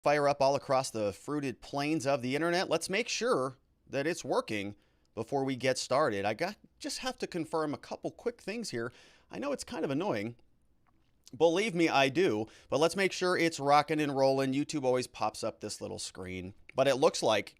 fire up all across the fruited plains of the internet. Let's make sure that it's working before we get started. Just have to confirm a couple quick things here. I know it's kind of annoying. Believe me, I do. But let's make sure it's rocking and rolling. YouTube always pops up this little screen. But it looks like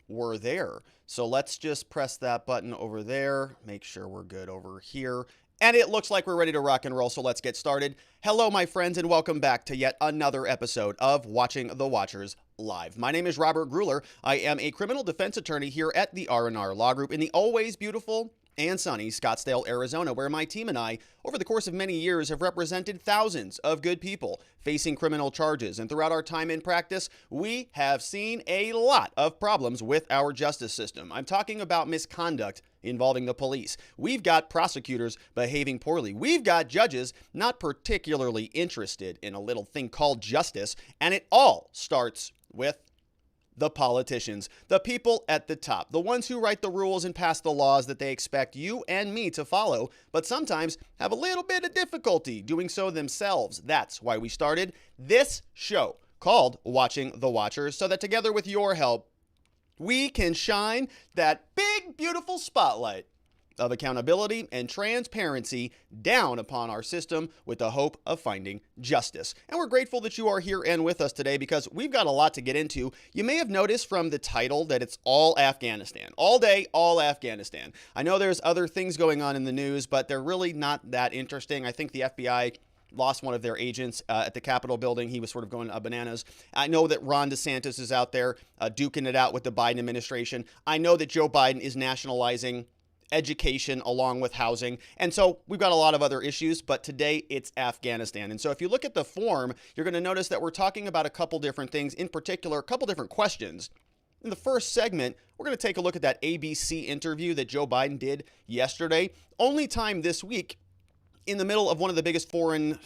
we're there. So let's just press that button over there. Make sure we're good over here. And it looks like we're ready to rock and roll, so let's get started. Hello, my friends, and welcome back to yet another episode of Watching the Watchers Live. My name is Robert Gruler. I am a criminal defense attorney here at the R&R Law Group in the always beautiful and sunny Scottsdale, Arizona, where my team and I, over the course of many years, have represented thousands of good people facing criminal charges. And throughout our time in practice, we have seen a lot of problems with our justice system. I'm talking about misconduct involving the police. We've got prosecutors behaving poorly. We've got judges not particularly interested in a little thing called justice. And it all starts with the politicians, the people at the top, the ones who write the rules and pass the laws that they expect you and me to follow, but sometimes have a little bit of difficulty doing so themselves. That's why we started this show called Watching the Watchers, so that together with your help, we can shine that big, beautiful spotlight of accountability and transparency down upon our system with the hope of finding justice. And we're grateful that you are here and with us today because we've got a lot to get into. You may have noticed from the title that it's all Afghanistan. All day, all Afghanistan. I know there's other things going on in the news, but they're really not that interesting. I think the FBI lost one of their agents at the Capitol building. He was sort of going bananas. I know that Ron DeSantis is out there duking it out with the Biden administration. I know that Joe Biden is nationalizing education along with housing. And so we've got a lot of other issues, but today it's Afghanistan. And so if you look at the form, you're going to notice that we're talking about a couple different things, in particular, a couple different questions. In the first segment, we're going to take a look at that ABC interview that Joe Biden did yesterday. Only time this week in the middle of one of the biggest foreign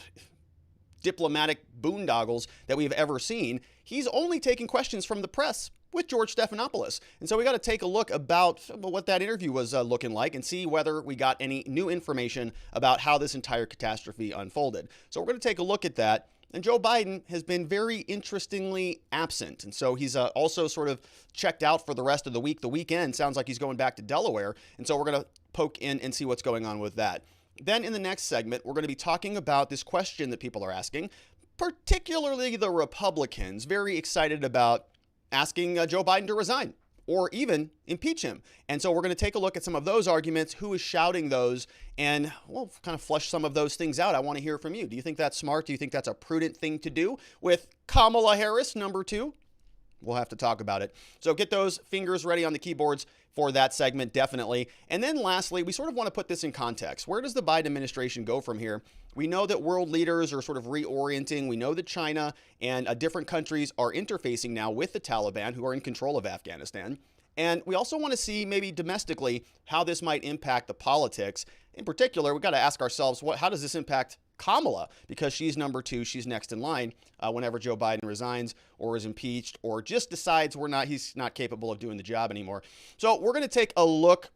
diplomatic boondoggles that we've ever seen. He's only taking questions from the press with George Stephanopoulos. And so we got to take a look about what that interview was looking like and see whether we got any new information about how this entire catastrophe unfolded. So we're going to take a look at that. And Joe Biden has been very interestingly absent. And so he's also sort of checked out for the rest of the week. The weekend sounds like he's going back to Delaware. And so we're going to poke in and see what's going on with that. Then in the next segment, we're going to be talking about this question that people are asking, particularly the Republicans, very excited about asking Joe Biden to resign or even impeach him. And so we're going to take a look at some of those arguments, who is shouting those, and we'll kind of flush some of those things out. I want to hear from you. Do you think that's smart? Do you think that's a prudent thing to do with Kamala Harris, number 2? We'll have to talk about it. So get those fingers ready on the keyboards for that segment, definitely. And then lastly, we sort of want to put this in context. Where does the Biden administration go from here? We know that world leaders are sort of reorienting. We know that China and different countries are interfacing now with the Taliban, who are in control of Afghanistan. And we also want to see maybe domestically how this might impact the politics. In particular, we've got to ask ourselves, how does this impact Kamala? Because she's number 2, she's next in line whenever Joe Biden resigns or is impeached or just decides he's not capable of doing the job anymore. So we're going to take a look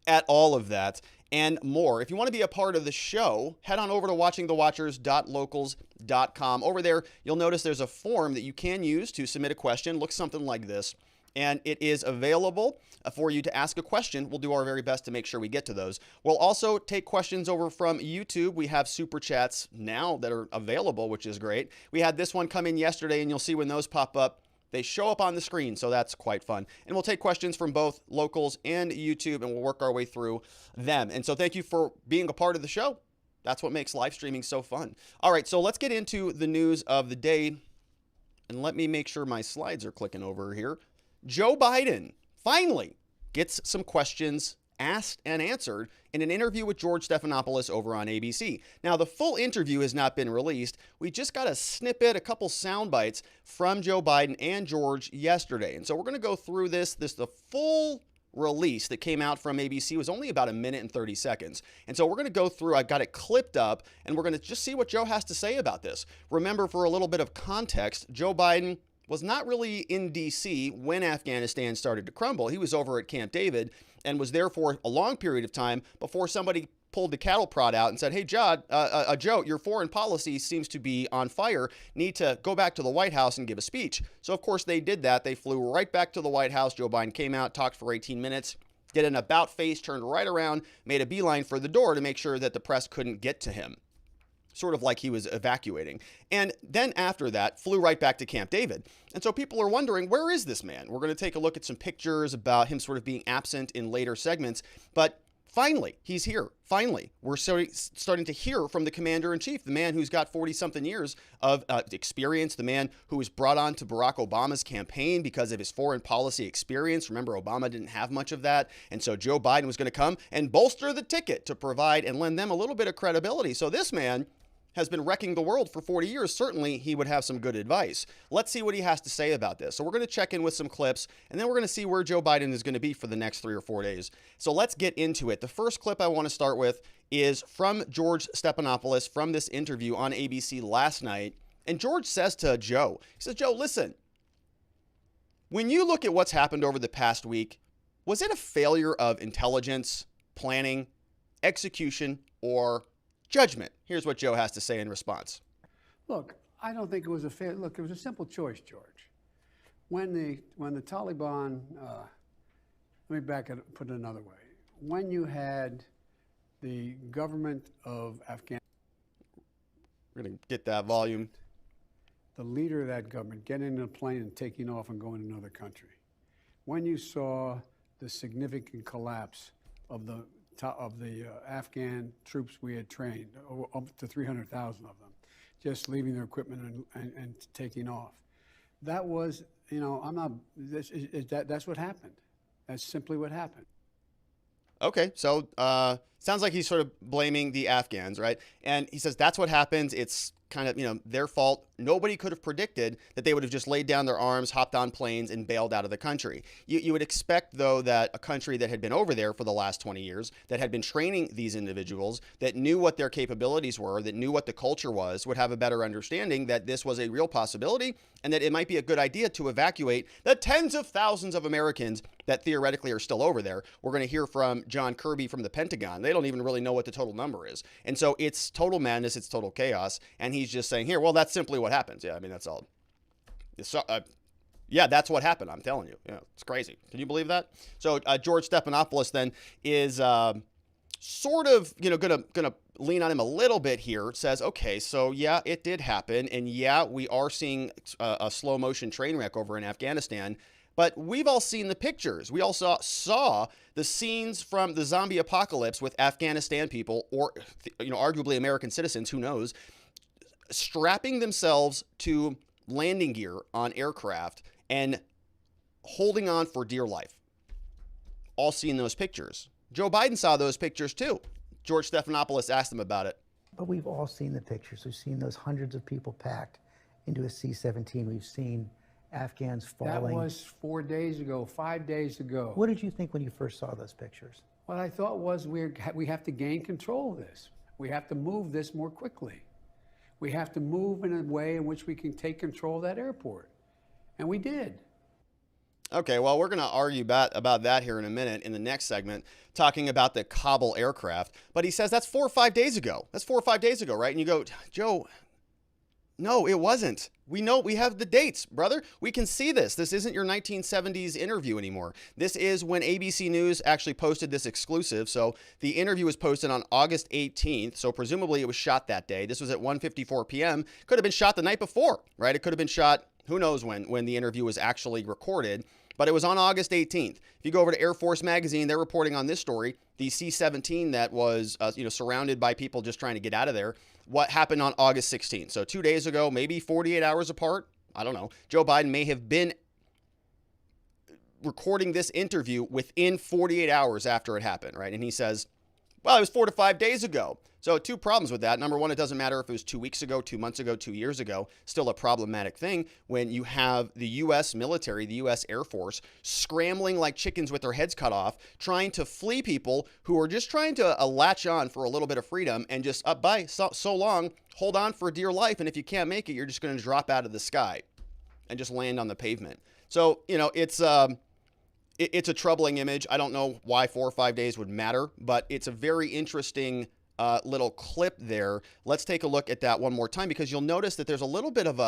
at all of that and more. If you want to be a part of the show, head on over to watchingthewatchers.locals.com. Over there, you'll notice there's a form that you can use to submit a question. Looks something like this. And it is available for you to ask a question. We'll do our very best to make sure we get to those. We'll also take questions over from YouTube. We have super chats now that are available, which is great. We had this one come in yesterday, and you'll see when those pop up, they show up on the screen, so that's quite fun. And we'll take questions from both locals and YouTube, and we'll work our way through them. And so thank you for being a part of the show. That's what makes live streaming so fun. All right, so let's get into the news of the day. And let me make sure my slides are clicking over here. Joe Biden finally gets some questions asked and answered in an interview with George Stephanopoulos over on ABC. Now, the full interview has not been released. We just got a snippet, a couple sound bites from Joe Biden and George yesterday. And so we're going to go through this. The full release that came out from ABC was only about 1 minute and 30 seconds. And so we're going to go through, I've got it clipped up, and we're going to just see what Joe has to say about this. Remember, for a little bit of context, Joe Biden was not really in D.C. when Afghanistan started to crumble. He was over at Camp David and was there for a long period of time before somebody pulled the cattle prod out and said, hey, Joe, your foreign policy seems to be on fire. Need to go back to the White House and give a speech. So, of course, they did that. They flew right back to the White House. Joe Biden came out, talked for 18 minutes, did an about face, turned right around, made a beeline for the door to make sure that the press couldn't get to him. Sort of like he was evacuating. And then after that, flew right back to Camp David. And so people are wondering, where is this man? We're going to take a look at some pictures about him sort of being absent in later segments. But finally, he's here. Finally, we're starting to hear from the commander-in-chief, the man who's got 40-something years of experience, the man who was brought on to Barack Obama's campaign because of his foreign policy experience. Remember, Obama didn't have much of that. And so Joe Biden was going to come and bolster the ticket to provide and lend them a little bit of credibility. So this man has been wrecking the world for 40 years. Certainly, he would have some good advice. Let's see what he has to say about this. So we're going to check in with some clips, and then we're going to see where Joe Biden is going to be for the next 3 or 4 days. So let's get into it. The first clip I want to start with is from George Stephanopoulos from this interview on ABC last night. And George says to Joe, he says, Joe, listen, when you look at what's happened over the past week, was it a failure of intelligence, planning, execution, or judgment? Here's what Joe has to say in response. Look, I don't think it was a fair. Look, it was a simple choice, George. When the Taliban, let me put it another way. When you had the government of Afghanistan, we're going to get that volume. The leader of that government getting in a plane and taking off and going to another country. When you saw the significant collapse of the Afghan troops we had trained, up to 300,000 of them, just leaving their equipment and taking off. That was, that's what happened. That's simply what happened. Okay, so sounds like he's sort of blaming the Afghans, right? And he says that's what happens. It's kind of, their fault. Nobody could have predicted that they would have just laid down their arms, hopped on planes, and bailed out of the country. You would expect, though, that a country that had been over there for the last 20 years, that had been training these individuals, that knew what their capabilities were, that knew what the culture was, would have a better understanding that this was a real possibility and that it might be a good idea to evacuate the tens of thousands of Americans that theoretically are still over there. We're going to hear from John Kirby from the Pentagon. They don't even really know what the total number is. And so it's total madness. It's total chaos. And he's just saying here, well, that's simply what happens. Yeah, I mean, that's all. Yeah, that's what happened. I'm telling you. Yeah, it's crazy. Can you believe that? So George Stephanopoulos then is sort of, gonna lean on him a little bit here. Says, okay, so yeah, it did happen, and yeah, we are seeing a slow motion train wreck over in Afghanistan. But we've all seen the pictures. We also saw the scenes from the zombie apocalypse with Afghanistan people, or arguably American citizens, who knows, strapping themselves to landing gear on aircraft and holding on for dear life. All seen those pictures. Joe Biden saw those pictures too. George Stephanopoulos asked him about it. But we've all seen the pictures. We've seen those hundreds of people packed into a C-17. We've seen Afghans falling. That was 4 days ago, 5 days ago. What did you think when you first saw those pictures? What I thought was we have to gain control of this. We have to move this more quickly. We have to move in a way in which we can take control of that airport. And we did. Okay, well, we're going to argue about that here in a minute in the next segment, talking about the Kabul aircraft. But he says that's 4 or 5 days ago. That's 4 or 5 days ago, right? And you go, Joe, no, it wasn't. We know, we have the dates, brother. We can see this. This isn't your 1970s interview anymore. This is when ABC News actually posted this exclusive. So the interview was posted on August 18th. So presumably it was shot that day. This was at 1:54 p.m. Could have been shot the night before, right? It could have been shot, who knows when the interview was actually recorded. But it was on August 18th. If you go over to Air Force Magazine, they're reporting on this story, the C-17 that was surrounded by people just trying to get out of there. What happened on August 16th? So 2 days ago, maybe 48 hours apart. I don't know. Joe Biden may have been recording this interview within 48 hours after it happened, right? And he says, well, it was 4 to 5 days ago. So two problems with that. Number one, it doesn't matter if it was 2 weeks ago, 2 months ago, 2 years ago. Still a problematic thing when you have the U.S. military, the U.S. Air Force, scrambling like chickens with their heads cut off, trying to flee people who are just trying to latch on for a little bit of freedom and just up by so long, hold on for dear life. And if you can't make it, you're just going to drop out of the sky and just land on the pavement. So, it's it's a troubling image. I don't know why 4 or 5 days would matter, but it's a very interesting little clip there. Let's take a look at that one more time, because you'll notice that there's a little bit of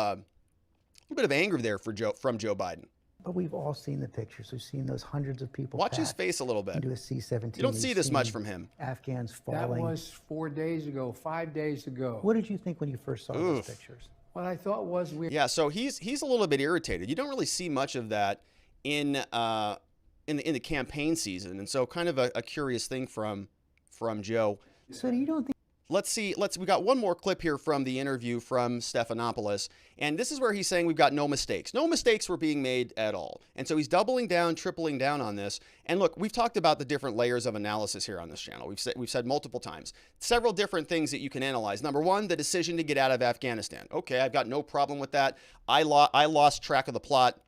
anger there from Joe Biden. But we've all seen the pictures. We've seen those hundreds of people. Watch his face a little bit. Into a C-17. You don't see this much from him. Afghans That falling. was 4 days ago, 5 days ago. What did you think when you first saw those pictures? What I thought was Yeah, so he's a little bit irritated. You don't really see much of that in the campaign season, and so kind of a curious thing from Joe. So you don't think? We got one more clip here from the interview from Stephanopoulos, and this is where he's saying we've got no mistakes. No mistakes were being made at all. And so he's doubling down, tripling down on this. And look, we've talked about the different layers of analysis here on this channel. We've said multiple times, several different things that you can analyze. Number one, the decision to get out of Afghanistan. Okay, I've got no problem with that. I lost track of the plot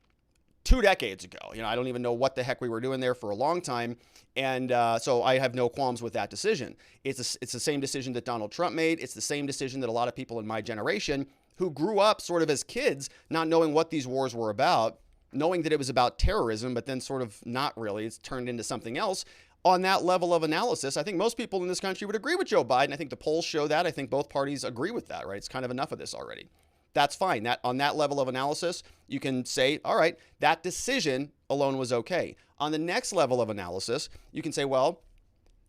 2 decades ago. I don't even know what the heck we were doing there for a long time. And so I have no qualms with that decision. It's the same decision that Donald Trump made. It's the same decision that a lot of people in my generation who grew up sort of as kids, not knowing what these wars were about, knowing that it was about terrorism, but then sort of not really. It's turned into something else. On that level of analysis, I think most people in this country would agree with Joe Biden. I think the polls show that. I think both parties agree with that, right? It's kind of enough of this already. That's fine. On that level of analysis, you can say, all right, that decision alone was okay. On the next level of analysis, you can say, well,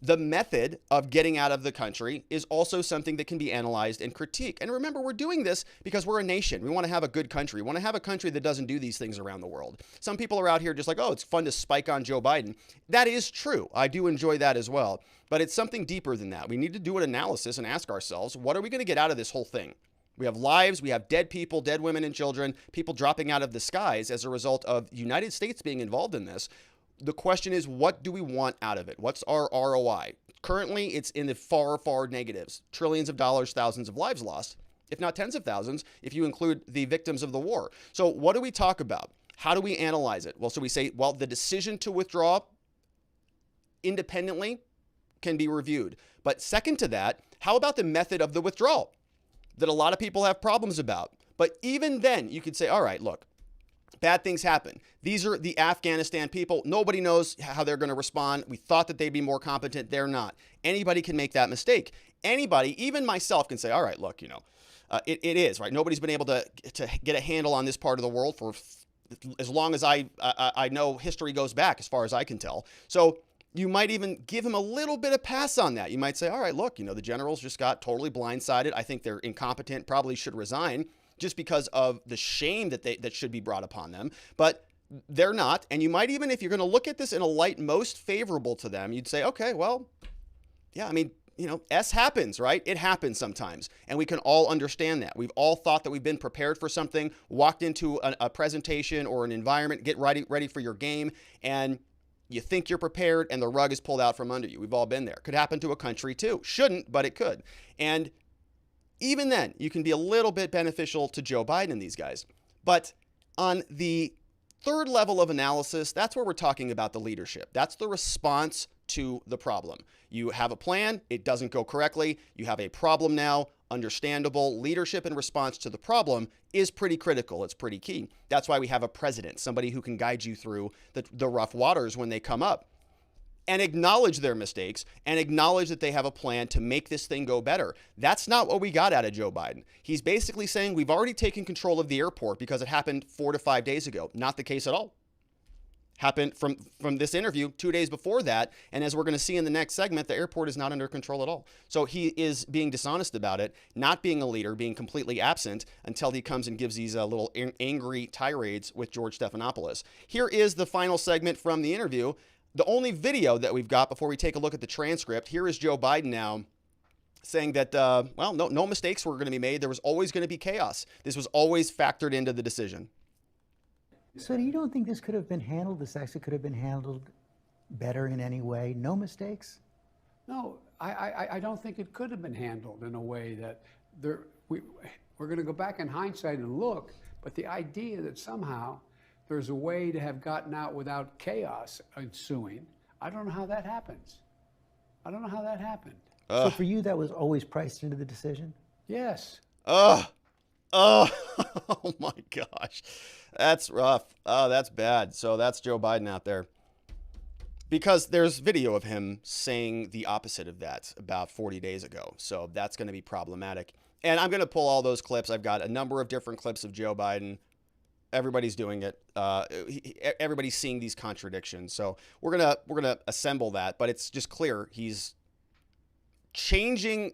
the method of getting out of the country is also something that can be analyzed and critiqued. And remember, we're doing this because we're a nation. We want to have a good country. We want to have a country that doesn't do these things around the world. Some people are out here just like, oh, it's fun to spike on Joe Biden. That is true. I do enjoy that as well. But it's something deeper than that. We need to do an analysis and ask ourselves, what are we going to get out of this whole thing? We have lives, we have dead people, dead women and children, people dropping out of the skies as a result of the United States being involved in this. The question is, what do we want out of it? What's our ROI? Currently, it's in the far, far negatives. Trillions of dollars, thousands of lives lost, if not tens of thousands, if you include the victims of the war. So what do we talk about? How do we analyze it? Well, so we say, well, the decision to withdraw independently can be reviewed. But second to that, how about the method of the withdrawal that a lot of people have problems about? But even then, you could say, all right, look, bad things happen. These are the Afghanistan people. Nobody knows how they're going to respond. We thought that they'd be more competent. They're not. Anybody can make that mistake. Anybody, even myself, can say, all right, look, it is, right? Nobody's been able to get a handle on this part of the world for as long as I know history goes back, as far as I can tell. So you might even give him a little bit of pass on that. You might say, all right, look, the generals just got totally blindsided. I think they're incompetent, probably should resign just because of the shame that should be brought upon them. But they're not. And you might even, if you're going to look at this in a light most favorable to them, you'd say, okay, well, yeah, I mean, S happens, right? It happens sometimes. And we can all understand that. We've all thought that we've been prepared for something, walked into a presentation or an environment, get ready for your game, and you think you're prepared and the rug is pulled out from under you. We've all been there. Could happen to a country too. Shouldn't, but it could. And even then, you can be a little bit beneficial to Joe Biden and these guys. But on the third level of analysis, that's where we're talking about the leadership. That's the response to the problem. You have a plan, it doesn't go correctly. You have a problem now, understandable. Leadership in response to the problem is pretty critical. It's pretty key. That's why we have a president, somebody who can guide you through the rough waters when they come up, and acknowledge their mistakes and acknowledge that they have a plan to make this thing go better. That's not what we got out of Joe Biden. He's basically saying we've already taken control of the airport because it happened 4 to 5 days ago. Not the case at all. Happened from this interview 2 days before that. And as we're going to see in the next segment, the airport is not under control at all. So he is being dishonest about it, not being a leader, being completely absent until he comes and gives these little angry tirades with George Stephanopoulos. Here is the final segment from the interview. The only video that we've got before we take a look at the transcript. Here is Joe Biden now saying that, well, no mistakes were going to be made. There was always going to be chaos. This was always factored into the decision. So you don't think this could have been handled, this actually could have been handled better in any way? No mistakes? No, I don't think it could have been handled in a way that we're going to go back in hindsight and look, but the idea that somehow there's a way to have gotten out without chaos ensuing, I don't know how that happens. I don't know how that happened. So for you, that was always priced into the decision? Yes. Oh my gosh. That's rough. Oh, that's bad. So that's Joe Biden out there. because there's video of him saying the opposite of that about 40 days ago. So that's going to be problematic. And I'm going to pull all those clips. I've got a number of different clips of Joe Biden. Everybody's doing it. Everybody's seeing these contradictions. So we're gonna assemble that. But it's just clear he's changing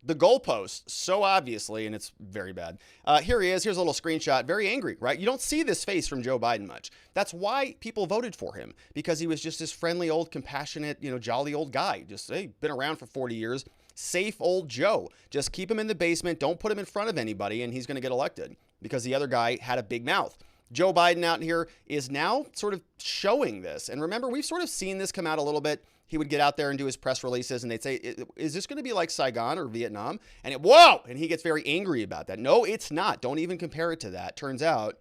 the goalposts so obviously, and it's very bad. Here he is. Here's a little screenshot. Very angry, right? You don't see this face from Joe Biden much. That's why people voted for him, because he was just this friendly, old, compassionate, jolly old guy. Just, hey, been around for 40 years. Safe old Joe. Just keep him in the basement. Don't put him in front of anybody, and he's going to get elected, because the other guy had a big mouth. Joe Biden out here is now sort of showing this. And remember, we've sort of seen this come out a little bit. He would get out there and do his press releases, and they'd say, is this going to be like Saigon or Vietnam? And whoa! And he gets very angry about that. No, it's not. Don't even compare it to that. Turns out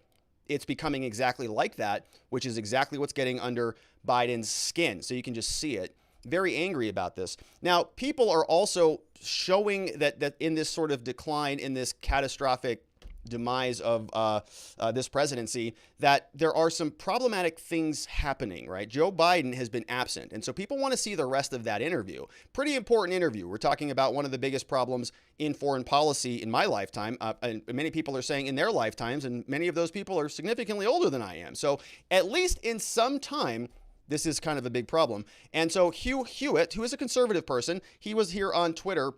it's becoming exactly like that, which is exactly what's getting under Biden's skin. So you can just see it. Very angry about this. Now, people are also showing that in this sort of decline, in this catastrophic demise of this presidency, that there are some problematic things happening, right? Joe Biden has been absent. And so people want to see the rest of that interview. Pretty important interview. We're talking about one of the biggest problems in foreign policy in my lifetime. And many people are saying in their lifetimes, and many of those people are significantly older than I am. So at least in some time, this is kind of a big problem. And so Hugh Hewitt, who is a conservative person, he was here on Twitter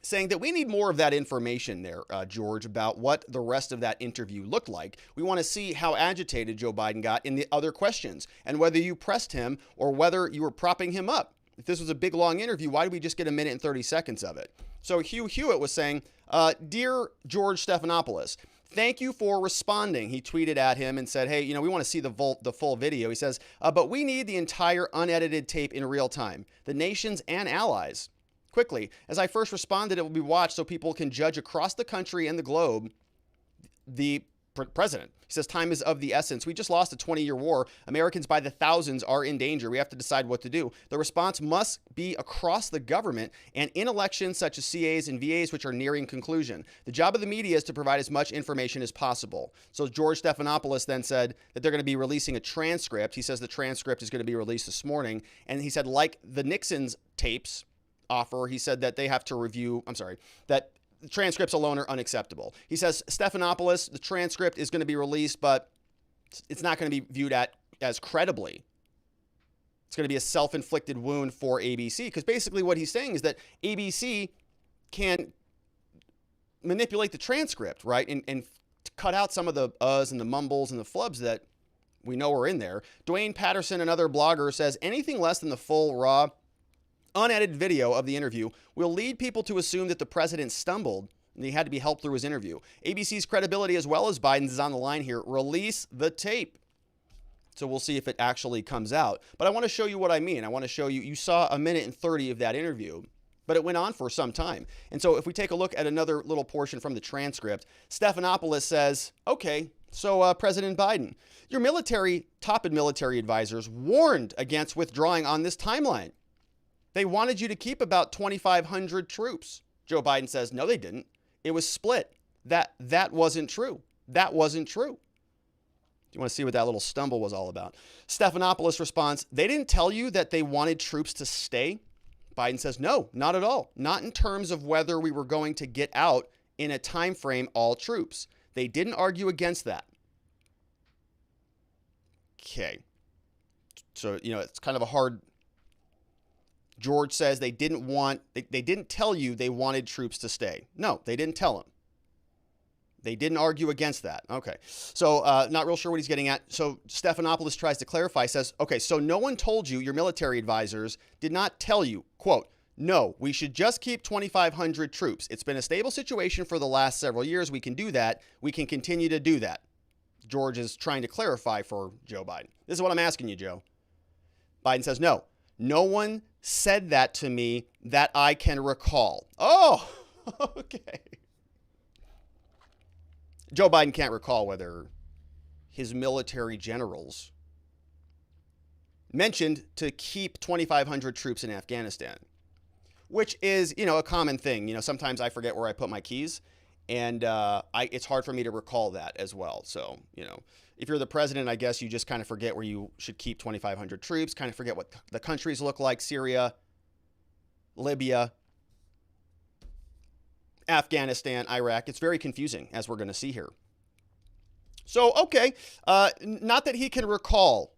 saying that we need more of that information there, George, about what the rest of that interview looked like. We want to see how agitated Joe Biden got in the other questions, and whether you pressed him or whether you were propping him up. If this was a big, long interview, why did we just get a minute and 30 seconds of it? So Hugh Hewitt was saying, Dear George Stephanopoulos, thank you for responding. He tweeted at him and said, hey, we want to see the full video. He says, but we need the entire unedited tape in real time, the nations and allies. Quickly, as I first responded, it will be watched so people can judge across the country and the globe the president. He says, time is of the essence. We just lost a 20-year war. Americans by the thousands are in danger. We have to decide what to do. The response must be across the government and in elections such as CAs and VAs, which are nearing conclusion. The job of the media is to provide as much information as possible. So George Stephanopoulos then said that they're going to be releasing a transcript. He says the transcript is going to be released this morning. And he said, like the Nixon's tapes offer, he said that they have to review, that the transcripts alone are unacceptable. He says, Stephanopoulos, the transcript is going to be released, but it's not going to be viewed as credibly. It's going to be a self-inflicted wound for ABC, because basically what he's saying is that ABC can manipulate the transcript, right? And cut out some of the uhs and the mumbles and the flubs that we know are in there. Dwayne Patterson, another blogger, says anything less than the full, raw, unedited video of the interview will lead people to assume that the president stumbled and he had to be helped through his interview. ABC's credibility as well as Biden's is on the line here. Release the tape. So we'll see if it actually comes out. But I want to show you what I mean. I want to show you, you saw a minute and 30 of that interview, but it went on for some time. And so if we take a look at another little portion from the transcript, Stephanopoulos says, okay, so President Biden, your top military advisors warned against withdrawing on this timeline. They wanted you to keep about 2,500 troops. Joe Biden says, no, they didn't. It was split. That wasn't true. That wasn't true. You want to see what that little stumble was all about? Stephanopoulos responds, they didn't tell you that they wanted troops to stay? Biden says, no, not at all. Not in terms of whether we were going to get out in a time frame all troops. They didn't argue against that. Okay. So, it's kind of a hard... George says they didn't tell you they wanted troops to stay. No, they didn't tell him. They didn't argue against that. Okay. So not real sure what he's getting at. So Stephanopoulos tries to clarify, says, okay, so no one told you, your military advisors did not tell you, quote, no, we should just keep 2,500 troops. It's been a stable situation for the last several years. We can do that. We can continue to do that. George is trying to clarify for Joe Biden. This is what I'm asking you, Joe. Biden says, no one said that to me that I can recall. Oh, okay. Joe Biden can't recall whether his military generals mentioned to keep 2,500 troops in Afghanistan, which is, a common thing. Sometimes I forget where I put my keys, and it's hard for me to recall that as well. So, if you're the president, I guess you just kind of forget where you should keep 2,500 troops, kind of forget what the countries look like: Syria, Libya, Afghanistan, Iraq. It's very confusing, as we're going to see here. So, okay, not that he can't recall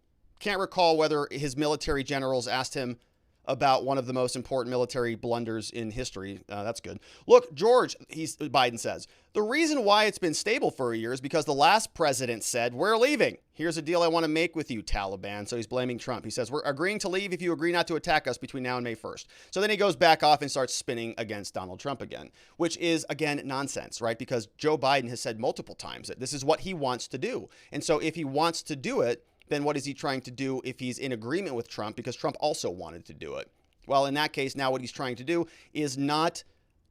whether his military generals asked him about one of the most important military blunders in history. That's good. Look, George, Biden says, the reason why it's been stable for a year is because the last president said, we're leaving. Here's a deal I want to make with you, Taliban. So he's blaming Trump. He says, we're agreeing to leave if you agree not to attack us between now and May 1st. So then he goes back off and starts spinning against Donald Trump again, which is, again, nonsense, right? Because Joe Biden has said multiple times that this is what he wants to do. And so if he wants to do it, then what is he trying to do if he's in agreement with Trump? Because Trump also wanted to do it. Well, in that case, now what he's trying to do is not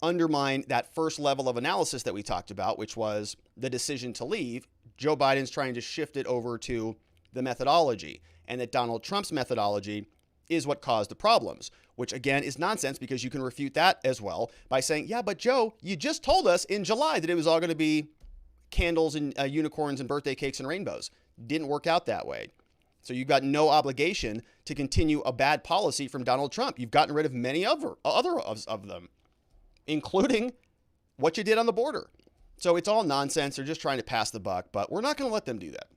undermine that first level of analysis that we talked about, which was the decision to leave. Joe Biden's trying to shift it over to the methodology, and that Donald Trump's methodology is what caused the problems, which again is nonsense, because you can refute that as well by saying, yeah, but Joe, you just told us in July that it was all going to be candles and unicorns and birthday cakes and rainbows. Didn't work out that way. So you've got no obligation to continue a bad policy from Donald Trump. You've gotten rid of many other of them, including what you did on the border. So it's all nonsense. They're just trying to pass the buck, but we're not going to let them do that,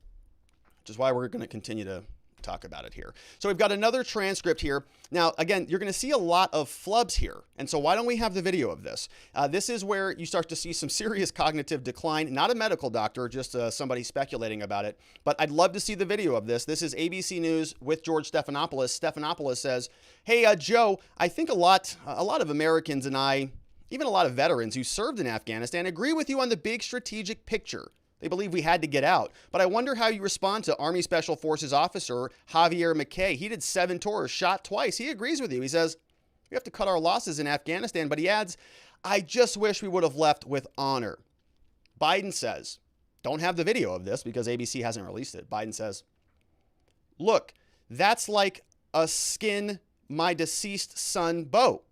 which is why we're going to continue to talk about it here. So we've got another transcript here. Now, again, you're going to see a lot of flubs here. And so why don't we have the video of this? This is where you start to see some serious cognitive decline. Not a medical doctor, just somebody speculating about it. But I'd love to see the video of this. This is ABC News with George Stephanopoulos. Stephanopoulos says, hey, Joe, I think a lot of Americans and even a lot of veterans who served in Afghanistan agree with you on the big strategic picture. They believe we had to get out. But I wonder how you respond to Army Special Forces officer Javier McKay. He did 7 tours, shot twice. He agrees with you. He says, we have to cut our losses in Afghanistan. But he adds, I just wish we would have left with honor. Biden says, don't have the video of this because ABC hasn't released it. Biden says, look, that's like a skin my deceased son bow.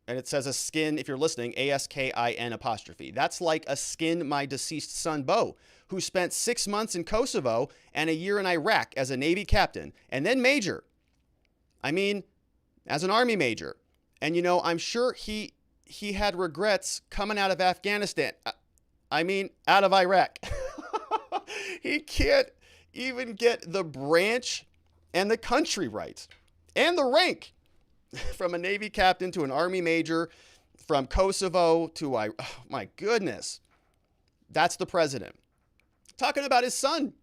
And it says a skin, if you're listening, ASKIN'. That's like a skin my deceased son Bo, who spent 6 months in Kosovo and a year in Iraq as a Navy captain and then major. I mean, as an Army major. And, I'm sure he had regrets coming out of Afghanistan. Out of Iraq. He can't even get the branch and the country right and the rank. From a Navy captain to an Army major, from Kosovo to, oh my goodness. That's the president. Talking about his son.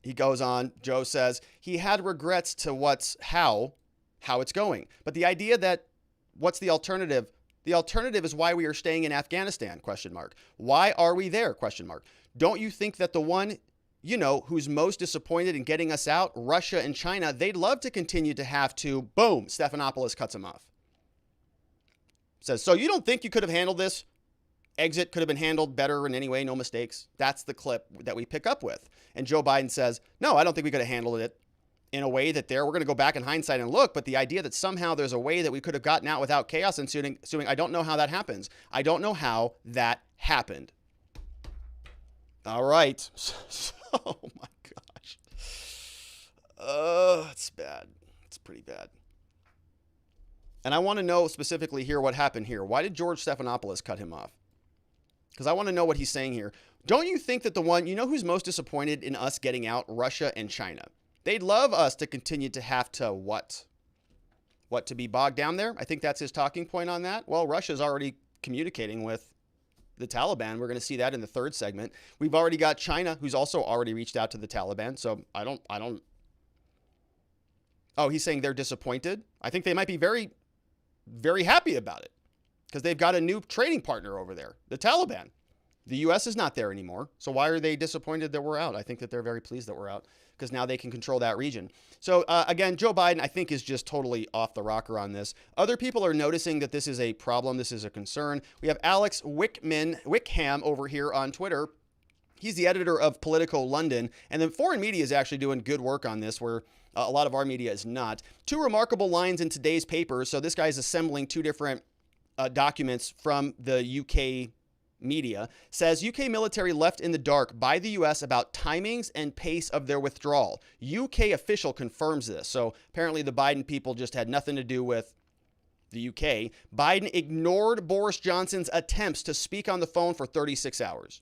He goes on, Joe says, he had regrets to how it's going. But the idea that, what's the alternative? The alternative is why we are staying in Afghanistan, ? Why are we there, ? Don't you think that the one who's most disappointed in getting us out, Russia and China, they'd love to continue to have to, boom, Stephanopoulos cuts him off. Says, so you don't think you could have handled this? Exit could have been handled better in any way, no mistakes. That's the clip that we pick up with. And Joe Biden says, no, I don't think we could have handled it in a way that we're going to go back in hindsight and look, but the idea that somehow there's a way that we could have gotten out without chaos ensuing, I don't know how that happens. I don't know how that happened. All right. Oh my gosh. It's bad. It's pretty bad. And I want to know specifically here what happened here. Why did George Stephanopoulos cut him off? Because I want to know what he's saying here. Don't you think that the one, who's most disappointed in us getting out, Russia and China? They'd love us to continue to have to what? What, to be bogged down there? I think that's his talking point on that. Well, Russia's already communicating with the Taliban. We're going to see that in the third segment. We've already got China, who's also already reached out to the Taliban. So I don't. Oh, he's saying they're disappointed. I think they might be very, very happy about it because they've got a new trading partner over there, the Taliban. The U.S. is not there anymore. So why are they disappointed that we're out? I think that they're very pleased that we're out because now they can control that region. So again, Joe Biden, I think, is just totally off the rocker on this. Other people are noticing that this is a problem. This is a concern. We have Alex Wickham over here on Twitter. He's the editor of Politico London. And then foreign media is actually doing good work on this, where a lot of our media is not. 2 remarkable lines in today's paper. So this guy's assembling 2 different documents from the UK media says UK military left in the dark by the US about timings and pace of their withdrawal. UK official confirms this. So apparently the Biden people just had nothing to do with the UK. Biden ignored Boris Johnson's attempts to speak on the phone for 36 hours.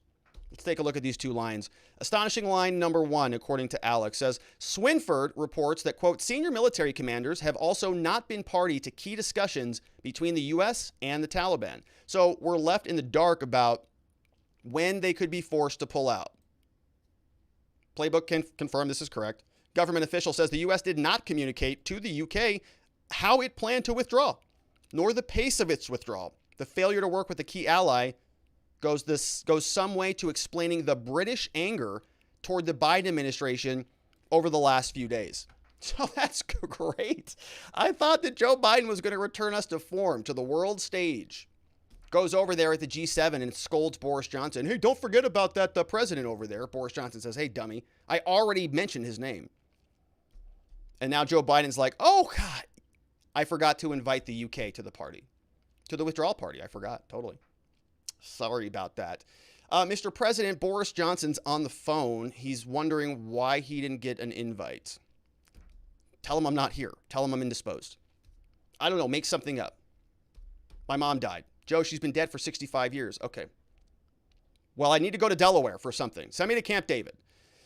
Let's take a look at these two lines. Astonishing line number 1, according to Alex, says, Swinford reports that, quote, senior military commanders have also not been party to key discussions between the U.S. and the Taliban. So we're left in the dark about when they could be forced to pull out. Playbook can confirm this is correct. Government official says the U.S. did not communicate to the U.K. how it planned to withdraw, nor the pace of its withdrawal. The failure to work with a key ally goes some way to explaining the British anger toward the Biden administration over the last few days. So that's great. I thought that Joe Biden was going to return us to form, to the world stage. Goes over there at the G7 and scolds Boris Johnson. Hey, don't forget about that the president over there. Boris Johnson says, hey, dummy, I already mentioned his name. And now Joe Biden's like, oh, God, I forgot to invite the UK to the party, to the withdrawal party. I forgot totally. Sorry about that. Mr. President, Boris Johnson's on the phone. He's wondering why he didn't get an invite. Tell him I'm not here. Tell him I'm indisposed. I don't know. Make something up. My mom died. Joe, she's been dead for 65 years. Okay. Well, I need to go to Delaware for something. Send me to Camp David.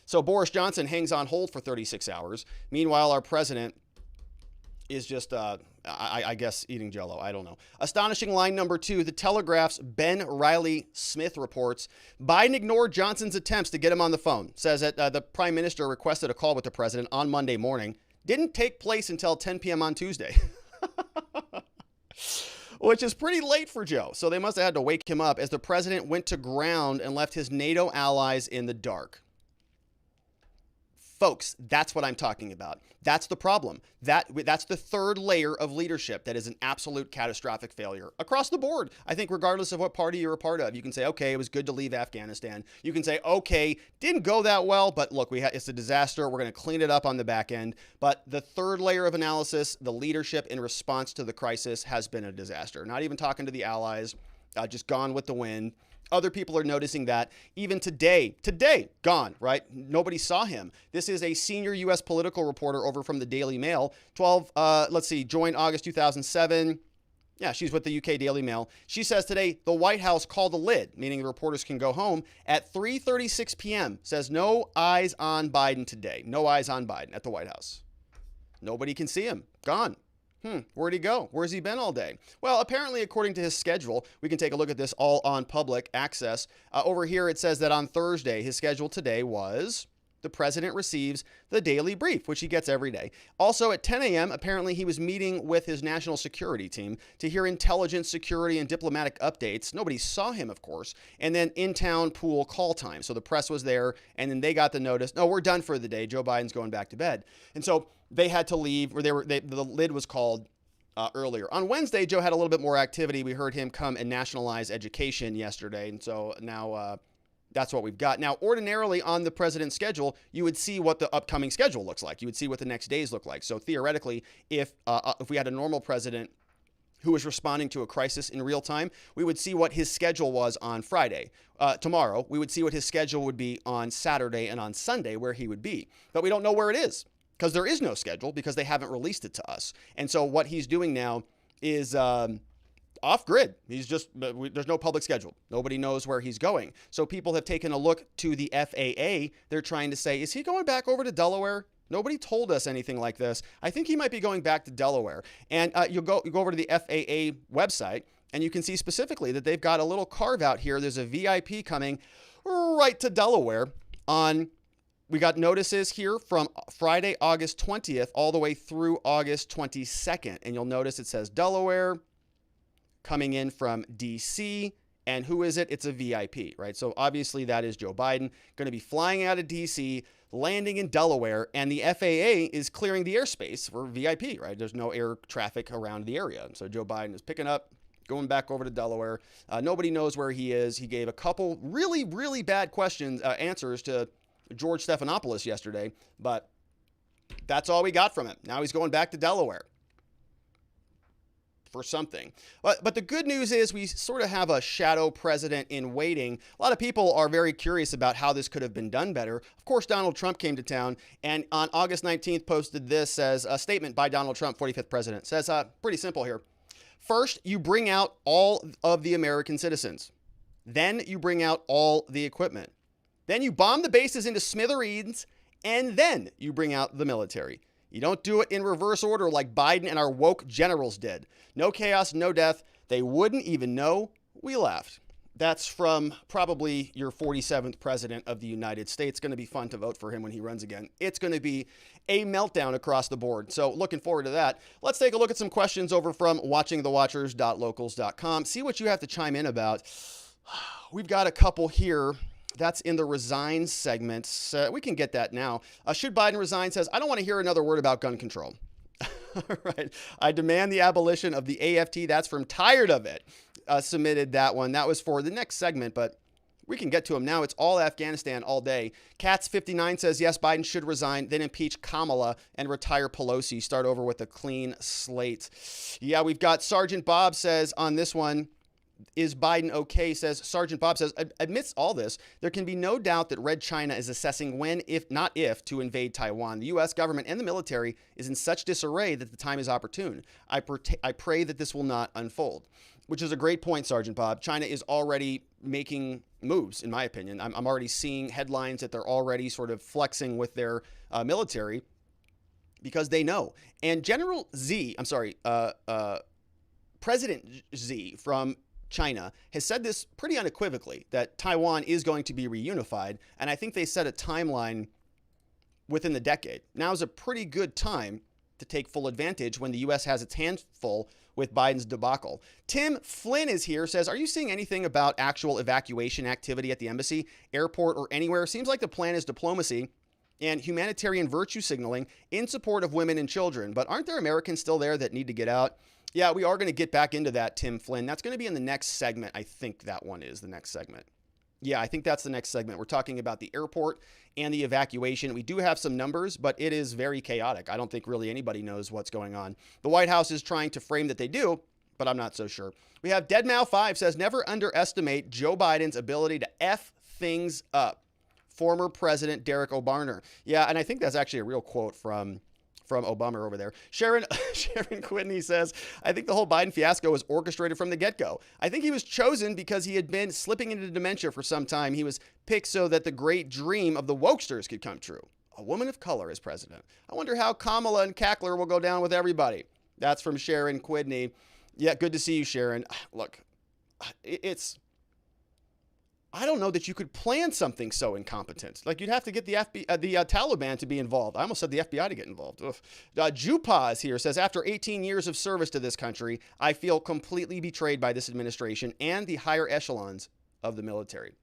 So Boris Johnson hangs on hold for 36 hours. Meanwhile, our president is just, I guess, eating Jell-O. I don't know. Astonishing line number 2, the Telegraph's Ben Riley Smith reports, Biden ignored Johnson's attempts to get him on the phone. Says that the prime minister requested a call with the president on Monday morning. Didn't take place until 10 p.m. on Tuesday. Which is pretty late for Joe. So they must have had to wake him up as the president went to ground and left his NATO allies in the dark. Folks, that's what I'm talking about. That's the problem. That's the third layer of leadership that is an absolute catastrophic failure across the board. I think regardless of what party you're a part of, you can say, okay, it was good to leave Afghanistan. You can say, okay, didn't go that well, but look, it's a disaster. We're going to clean it up on the back end. But the third layer of analysis, the leadership in response to the crisis, has been a disaster. Not even talking to the allies, just gone with the wind. Other people are noticing that even today, gone, right? Nobody saw him. This is a senior U.S. political reporter over from the Daily Mail. Joined August 2007. Yeah, she's with the UK Daily Mail. She says today, the White House called the lid, meaning the reporters can go home at 3:36 p.m. Says no eyes on Biden today. No eyes on Biden at the White House. Nobody can see him. Gone. Where'd he go? Where's he been all day? Well, apparently, according to his schedule, we can take a look at this all on public access. Over here, it says that on Thursday, his schedule today was the president receives the daily brief, which he gets every day. Also at 10 a.m., apparently he was meeting with his national security team to hear intelligence, security, and diplomatic updates. Nobody saw him, of course. And then in-town pool call time. So the press was there, and then they got the notice, no, we're done for the day. Joe Biden's going back to bed. And so they had to leave, or the lid was called earlier. On Wednesday, Joe had a little bit more activity. We heard him come and nationalize education yesterday. And so now that's what we've got. Now, ordinarily on the president's schedule, you would see what the upcoming schedule looks like. You would see what the next days look like. So theoretically, if we had a normal president who was responding to a crisis in real time, we would see what his schedule was on Friday. Tomorrow, we would see what his schedule would be on Saturday and on Sunday, where he would be. But we don't know where it is because there is no schedule because they haven't released it to us. And so what he's doing now is off grid. There's no public schedule. Nobody knows where he's going. So people have taken a look to the FAA. They're trying to say, is he going back over to Delaware? Nobody told us anything like this. I think he might be going back to Delaware. And you go over to the FAA website, and you can see specifically that they've got a little carve out here. There's a VIP coming right to Delaware on. We got notices here from Friday, August 20th, all the way through August 22nd. And you'll notice it says Delaware coming in from DC. And who is it? It's a VIP, right? So obviously that is Joe Biden going to be flying out of DC, landing in Delaware, and the FAA is clearing the airspace for VIP, right? There's no air traffic around the area. And so Joe Biden is picking up, going back over to Delaware. Nobody knows where he is. He gave a couple really, really bad answers to George Stephanopoulos yesterday, but that's all we got from him. Now he's going back to Delaware for something. But the good news is we sort of have a shadow president in waiting. A lot of people are very curious about how this could have been done better. Of course, Donald Trump came to town and on August 19th posted this, says a statement by Donald Trump, 45th president, says pretty simple here. First, you bring out all of the American citizens. Then you bring out all the equipment. Then you bomb the bases into smithereens, and then you bring out the military. You don't do it in reverse order like Biden and our woke generals did. No chaos, no death. They wouldn't even know we left. That's from probably your 47th president of the United States. Going to be fun to vote for him when he runs again. It's going to be a meltdown across the board. So looking forward to that. Let's take a look at some questions over from watchingthewatchers.locals.com. See what you have to chime in about. We've got a couple here. That's in the Resign segment. We can get that now. Should Biden resign? Says, I don't want to hear another word about gun control. All right. I demand the abolition of the AFT. That's from Tired of It. Submitted that one. That was for the next segment, but we can get to him now. It's all Afghanistan all day. Cats59 says, yes, Biden should resign, then impeach Kamala and retire Pelosi. Start over with a clean slate. Yeah, we've got Sergeant Bob says on this one, is Biden okay? Says Sergeant Bob says, amidst all this, there can be no doubt that Red China is assessing when, if not if, to invade Taiwan. The U.S. government and the military is in such disarray that the time is opportune. I pray that this will not unfold, which is a great point, Sergeant Bob. China is already making moves, in my opinion. I'm already seeing headlines that they're already sort of flexing with their military because they know. And President Xi from China has said this pretty unequivocally, that Taiwan is going to be reunified. And I think they set a timeline within the decade. Now is a pretty good time to take full advantage when the U.S. has its hands full with Biden's debacle. Tim Flynn is here, says, are you seeing anything about actual evacuation activity at the embassy, airport, or anywhere? Seems like the plan is diplomacy and humanitarian virtue signaling in support of women and children. But aren't there Americans still there that need to get out? Yeah, we are going to get back into that, Tim Flynn. That's going to be in the next segment. I think that one is the next segment. Yeah, I think that's the next segment. We're talking about the airport and the evacuation. We do have some numbers, but it is very chaotic. I don't think really anybody knows what's going on. The White House is trying to frame that they do, but I'm not so sure. We have Deadmau5 says, never underestimate Joe Biden's ability to F things up. Former President Derek Obama. Yeah, and I think that's actually a real quote from Obama over there. Sharon Quidney says, I think the whole Biden fiasco was orchestrated from the get-go. I think he was chosen because he had been slipping into dementia for some time. He was picked so that the great dream of the wokesters could come true. A woman of color as president. I wonder how Kamala and Cackler will go down with everybody. That's from Sharon Quidney. Yeah, good to see you, Sharon. Look, I don't know that you could plan something so incompetent. Like, you'd have to get the Taliban to be involved. I almost said the FBI to get involved. Jupa is here, says, after 18 years of service to this country, I feel completely betrayed by this administration and the higher echelons of the military.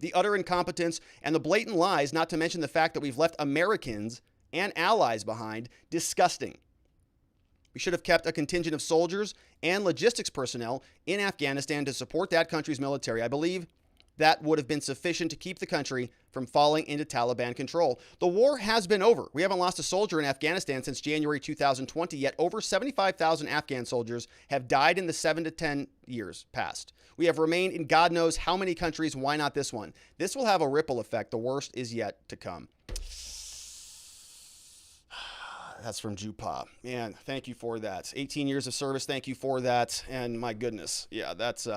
The utter incompetence and the blatant lies, not to mention the fact that we've left Americans and allies behind, disgusting. We should have kept a contingent of soldiers and logistics personnel in Afghanistan to support that country's military. I believe that would have been sufficient to keep the country from falling into Taliban control. The war has been over. We haven't lost a soldier in Afghanistan since January 2020, yet over 75,000 Afghan soldiers have died in the 7 to 10 years past. We have remained in God knows how many countries. Why not this one? This will have a ripple effect. The worst is yet to come. That's from Jupa. Man, thank you for that. 18 years of service. Thank you for that. And my goodness. Yeah, that's...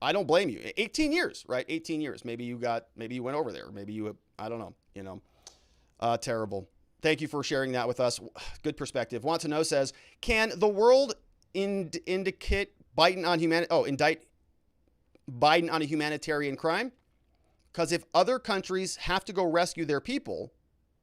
I don't blame you. 18 years, right? 18 years. Maybe you went over there. Maybe you, I don't know, terrible. Thank you for sharing that with us. Good perspective. Want to know says, can the world indict Biden on a humanitarian crime? Because if other countries have to go rescue their people,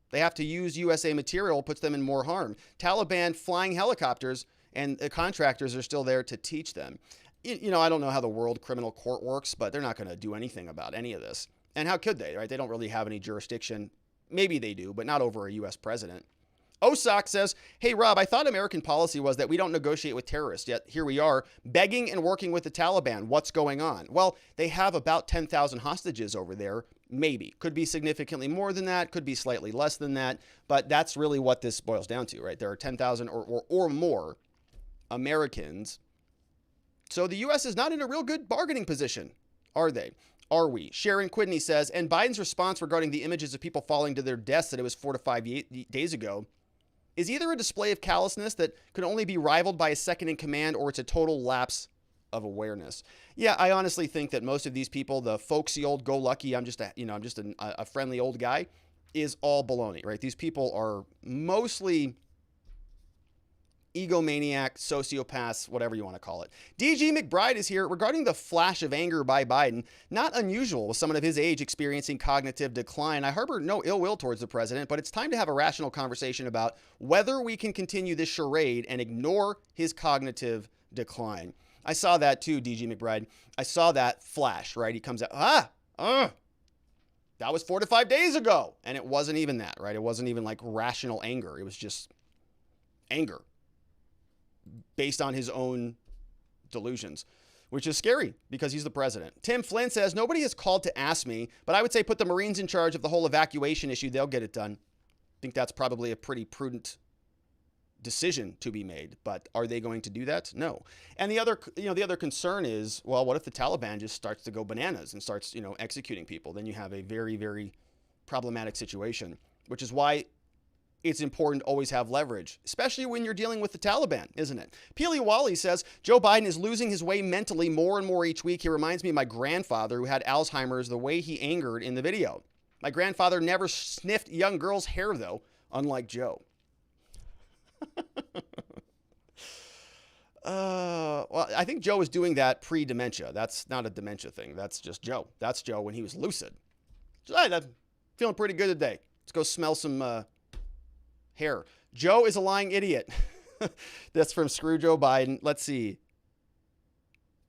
they have to use USA material, puts them in more harm. Taliban flying helicopters and the contractors are still there to teach them. I don't know how the World Criminal Court works, but they're not going to do anything about any of this. And how could they, right? They don't really have any jurisdiction. Maybe they do, but not over a U.S. president. Osak says, hey, Rob, I thought American policy was that we don't negotiate with terrorists, yet here we are begging and working with the Taliban. What's going on? Well, they have about 10,000 hostages over there. Maybe. Could be significantly more than that. Could be slightly less than that. But that's really what this boils down to, right? There are 10,000 or more Americans. So the U.S. is not in a real good bargaining position, are they? Are we? Sharon Quidney says, and Biden's response regarding the images of people falling to their deaths that it was 4 to 5 days ago is either a display of callousness that could only be rivaled by a second in command, or it's a total lapse of awareness. Yeah, I honestly think that most of these people, the folksy old go-lucky, I'm just a friendly old guy, is all baloney, right? These people are mostly egomaniac, sociopaths, whatever you want to call it. DG McBride is here regarding the flash of anger by Biden. Not unusual with someone of his age experiencing cognitive decline. I harbor no ill will towards the president, but it's time to have a rational conversation about whether we can continue this charade and ignore his cognitive decline. I saw that too, DG McBride. I saw that flash, right? He comes out, that was 4 to 5 days ago. And it wasn't even that, right? It wasn't even like rational anger. It was just anger based on his own delusions, which is scary because he's the president. Tim Flynn says, nobody has called to ask me, but I would say put the Marines in charge of the whole evacuation issue. They'll get it done. I think that's probably a pretty prudent decision to be made, but are they going to do that? No. And the other concern is, well, what if the Taliban just starts to go bananas and starts, executing people? Then you have a very, very problematic situation, which is why it's important to always have leverage, especially when you're dealing with the Taliban, isn't it? Peely Wally says, Joe Biden is losing his way mentally more and more each week. He reminds me of my grandfather who had Alzheimer's, the way he angered in the video. My grandfather never sniffed young girls' hair, though, unlike Joe. Well, I think Joe was doing that pre-dementia. That's not a dementia thing. That's just Joe. That's Joe when he was lucid. So, hey, I'm feeling pretty good today. Let's go smell some hair. Joe is a lying idiot. That's from Screw Joe Biden. Let's see.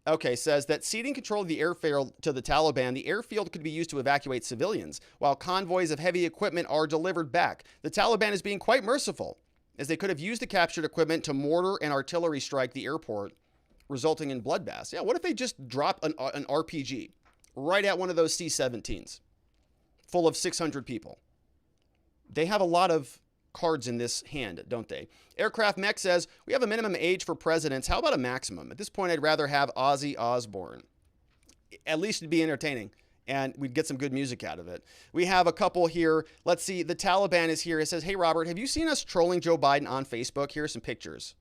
Okay, says that ceding control of the airfield to the Taliban, the airfield could be used to evacuate civilians, while convoys of heavy equipment are delivered back. The Taliban is being quite merciful, as they could have used the captured equipment to mortar and artillery strike the airport, resulting in bloodbaths. Yeah, what if they just drop an RPG right at one of those C-17s full of 600 people? They have a lot of cards in this hand, don't they? Aircraft Mech says, we have a minimum age for presidents. How about a maximum? At this point, I'd rather have Ozzy Osbourne. At least it'd be entertaining, and we'd get some good music out of it. We have a couple here. Let's see. The Taliban is here. It says, hey, Robert, have you seen us trolling Joe Biden on Facebook? Here are some pictures.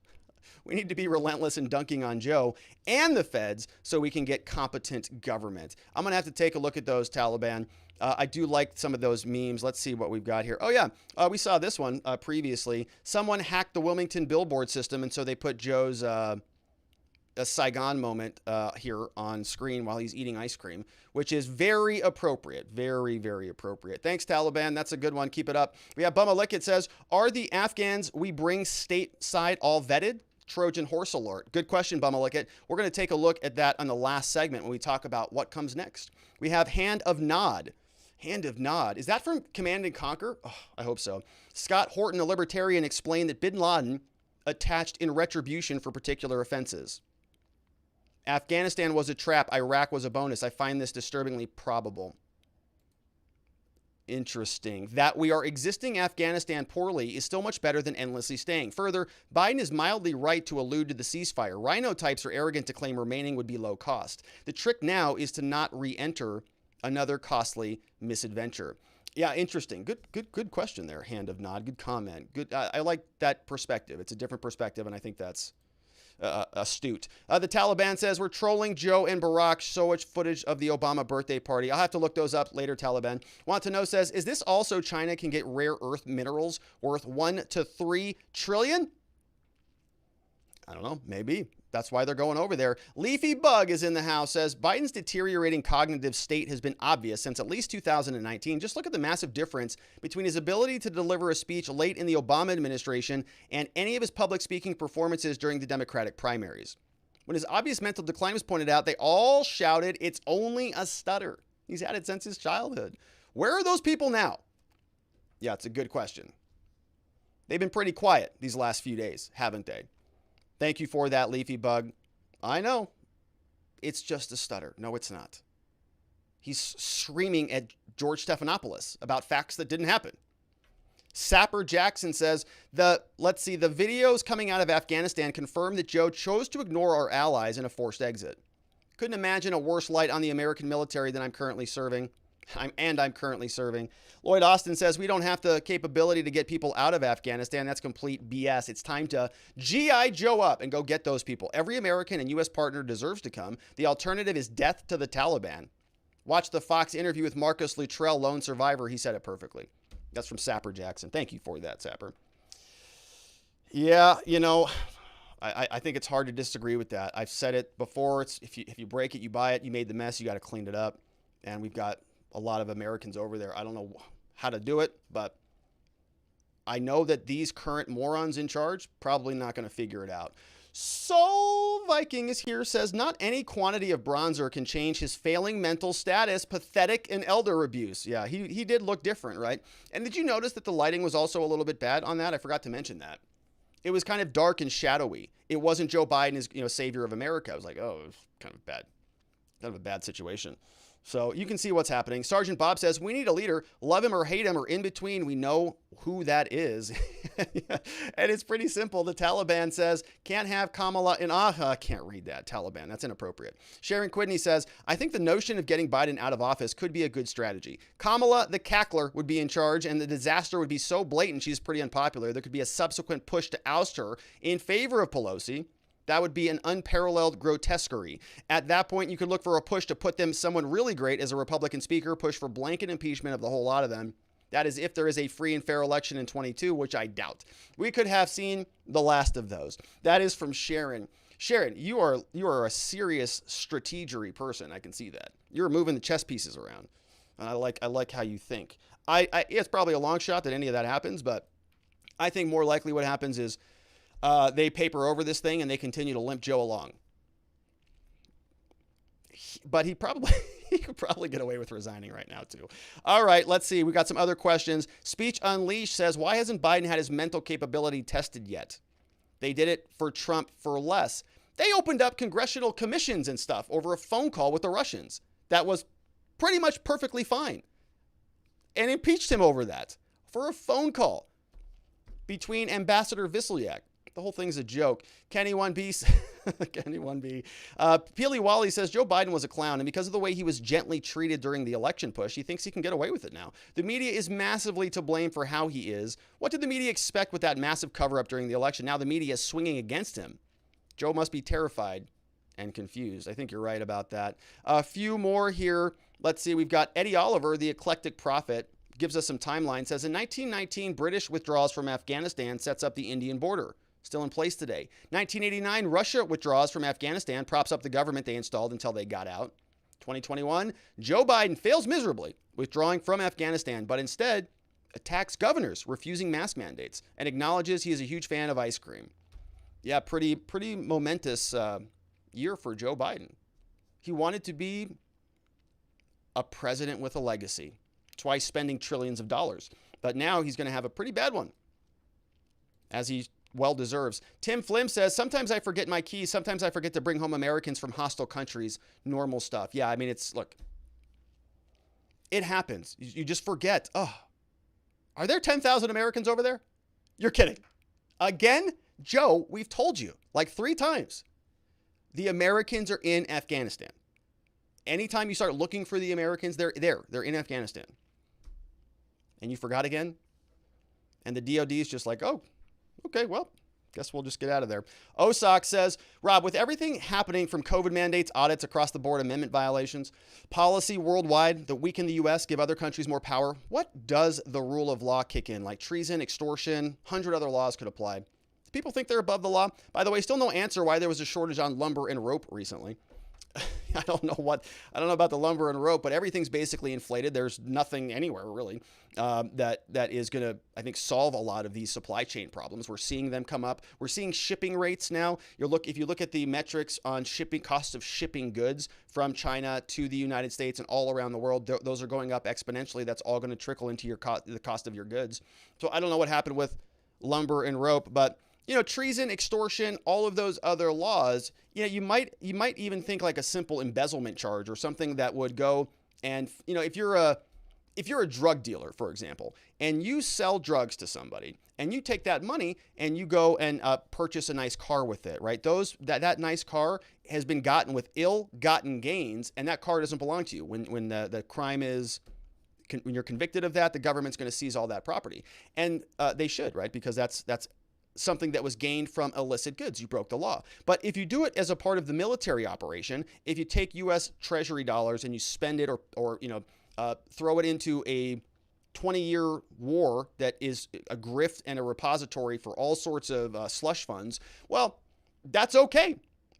We need to be relentless in dunking on Joe and the feds so we can get competent government. I'm going to have to take a look at those, Taliban. I do like some of those memes. Let's see what we've got here. Oh, yeah. We saw this one previously. Someone hacked the Wilmington billboard system, and so they put Joe's a Saigon moment here on screen while he's eating ice cream, which is very appropriate. Very, very appropriate. Thanks, Taliban. That's a good one. Keep it up. We have Bumma Lickett says, are the Afghans we bring stateside all vetted? Trojan horse alert. Good question, Bumma Lickett. We're going to take a look at that on the last segment when we talk about what comes next. We have Hand of Nod. Hand of Nod. Is that from Command and Conquer? Oh, I hope so. Scott Horton, a libertarian, explained that bin Laden attached in retribution for particular offenses. Afghanistan was a trap. Iraq was a bonus. I find this disturbingly probable. Interesting. That we are existing Afghanistan poorly is still much better than endlessly staying. Further, Biden is mildly right to allude to the ceasefire. Rhino types are arrogant to claim remaining would be low cost. The trick now is to not re-enter another costly misadventure. Yeah, interesting. Good question there, Hand of Nod. Good comment. Good. I like that perspective. It's a different perspective, and I think that's astute. The Taliban says we're trolling Joe and Barack. So much footage of the Obama birthday party. I'll have to look those up later, Taliban. Want to know says, is this also China can get rare earth minerals worth 1 to 3 trillion? I don't know. Maybe. That's why they're going over there. Leafy Bug is in the house, says Biden's deteriorating cognitive state has been obvious since at least 2019. Just look at the massive difference between his ability to deliver a speech late in the Obama administration and any of his public speaking performances during the Democratic primaries. When his obvious mental decline was pointed out, they all shouted, it's only a stutter. He's had it since his childhood. Where are those people now? Yeah, it's a good question. They've been pretty quiet these last few days, haven't they? Thank you for that, Leafy Bug. I know. It's just a stutter. No, it's not. He's screaming at George Stephanopoulos about facts that didn't happen. Sapper Jackson says, the videos coming out of Afghanistan confirm that Joe chose to ignore our allies in a forced exit. Couldn't imagine a worse light on the American military than I'm currently serving. I'm currently serving. Lloyd Austin says, we don't have the capability to get people out of Afghanistan. That's complete BS. It's time to G.I. Joe up and go get those people. Every American and U.S. partner deserves to come. The alternative is death to the Taliban. Watch the Fox interview with Marcus Luttrell, lone survivor. He said it perfectly. That's from Sapper Jackson. Thank you for that, Sapper. Yeah, I think it's hard to disagree with that. I've said it before. It's if you break it, you buy it. You made the mess, you got to clean it up. And we've got a lot of Americans over there. I don't know how to do it, but I know that these current morons in charge probably not going to figure it out. Soul Viking is here, says, not any quantity of bronzer can change his failing mental status, pathetic and elder abuse. Yeah, he did look different, right? And did you notice that the lighting was also a little bit bad on that? I forgot to mention that. It was kind of dark and shadowy. It wasn't Joe Biden as, savior of America. I was like, oh, it was kind of bad. Kind of a bad situation. So you can see what's happening. Sergeant Bob says, we need a leader, love him or hate him or in between. We know who that is. And it's pretty simple. The Taliban says, can't have Kamala in I can't read that. Taliban, that's inappropriate. Sharon Quidney says, I think the notion of getting Biden out of office could be a good strategy. Kamala, the cackler, would be in charge and the disaster would be so blatant she's pretty unpopular. There could be a subsequent push to oust her in favor of Pelosi. That would be an unparalleled grotesquerie. At that point, you could look for a push to put them someone really great as a Republican speaker, push for blanket impeachment of the whole lot of them. That is if there is a free and fair election in 22, which I doubt. We could have seen the last of those. That is from Sharon. Sharon, you are a serious strategery person. I can see that. You're moving the chess pieces around. And I like how you think. It's probably a long shot that any of that happens, but I think more likely what happens is they paper over this thing and they continue to limp Joe along. But he could probably get away with resigning right now too. All right, let's see. We got some other questions. Speech Unleashed says, why hasn't Biden had his mental capability tested yet? They did it for Trump for less. They opened up congressional commissions and stuff over a phone call with the Russians. That was pretty much perfectly fine. And impeached him over that for a phone call between Ambassador Viselyak. The whole thing's a joke. Kenny 1B, Kenny 1B. Peely Wally says, Joe Biden was a clown, and because of the way he was gently treated during the election push, he thinks he can get away with it now. The media is massively to blame for how he is. What did the media expect with that massive cover-up during the election? Now the media is swinging against him. Joe must be terrified and confused. I think you're right about that. A few more here. Let's see. We've got Eddie Oliver, the eclectic prophet, gives us some timeline. Says, in 1919, British withdrawals from Afghanistan sets up the Indian border. Still in place today. 1989, Russia withdraws from Afghanistan, props up the government they installed until they got out. 2021, Joe Biden fails miserably withdrawing from Afghanistan, but instead attacks governors refusing mask mandates and acknowledges he is a huge fan of ice cream. Yeah, pretty momentous year for Joe Biden. He wanted to be a president with a legacy. That's why he's spending trillions of dollars. But now he's going to have a pretty bad one, as he well deserves. Tim Flim says, sometimes I forget my keys. Sometimes I forget to bring home Americans from hostile countries. Normal stuff. Yeah, I mean, look, it happens. You just forget. Oh, are there 10,000 Americans over there? You're kidding. Again, Joe, we've told you like 3 times. The Americans are in Afghanistan. Anytime you start looking for the Americans, they're there. They're in Afghanistan. And you forgot again? And the DOD is just like, oh, okay, well, guess we'll just get out of there. Osak says, Rob, with everything happening from COVID mandates, audits across the board, amendment violations, policy worldwide that weaken the U.S., give other countries more power, what does the rule of law kick in? Like treason, extortion, 100 other laws could apply. People think they're above the law. By the way, still no answer why there was a shortage on lumber and rope recently. I don't know about the lumber and rope, but everything's basically inflated. There's nothing anywhere really that is going to, I think, solve a lot of these supply chain problems. We're seeing them come up. We're seeing shipping rates now. If you look at the metrics on shipping costs of shipping goods from China to the United States and all around the world, those are going up exponentially. That's all going to trickle into the cost of your goods. So I don't know what happened with lumber and rope, but treason, extortion, all of those other laws, you might even think like a simple embezzlement charge or something that would go and, if you're if you're a drug dealer, for example, and you sell drugs to somebody and you take that money and you go and purchase a nice car with it, right? That nice car has been gotten with ill-gotten gains, and that car doesn't belong to you. When the crime is, when you're convicted of that, the government's going to seize all that property. And they should, right? Because that's something that was gained from illicit goods. You broke the law. But if you do it as a part of the military operation, if you take U.S. Treasury dollars and you spend it or throw it into a 20-year war that is a grift and a repository for all sorts of slush funds, well, that's okay.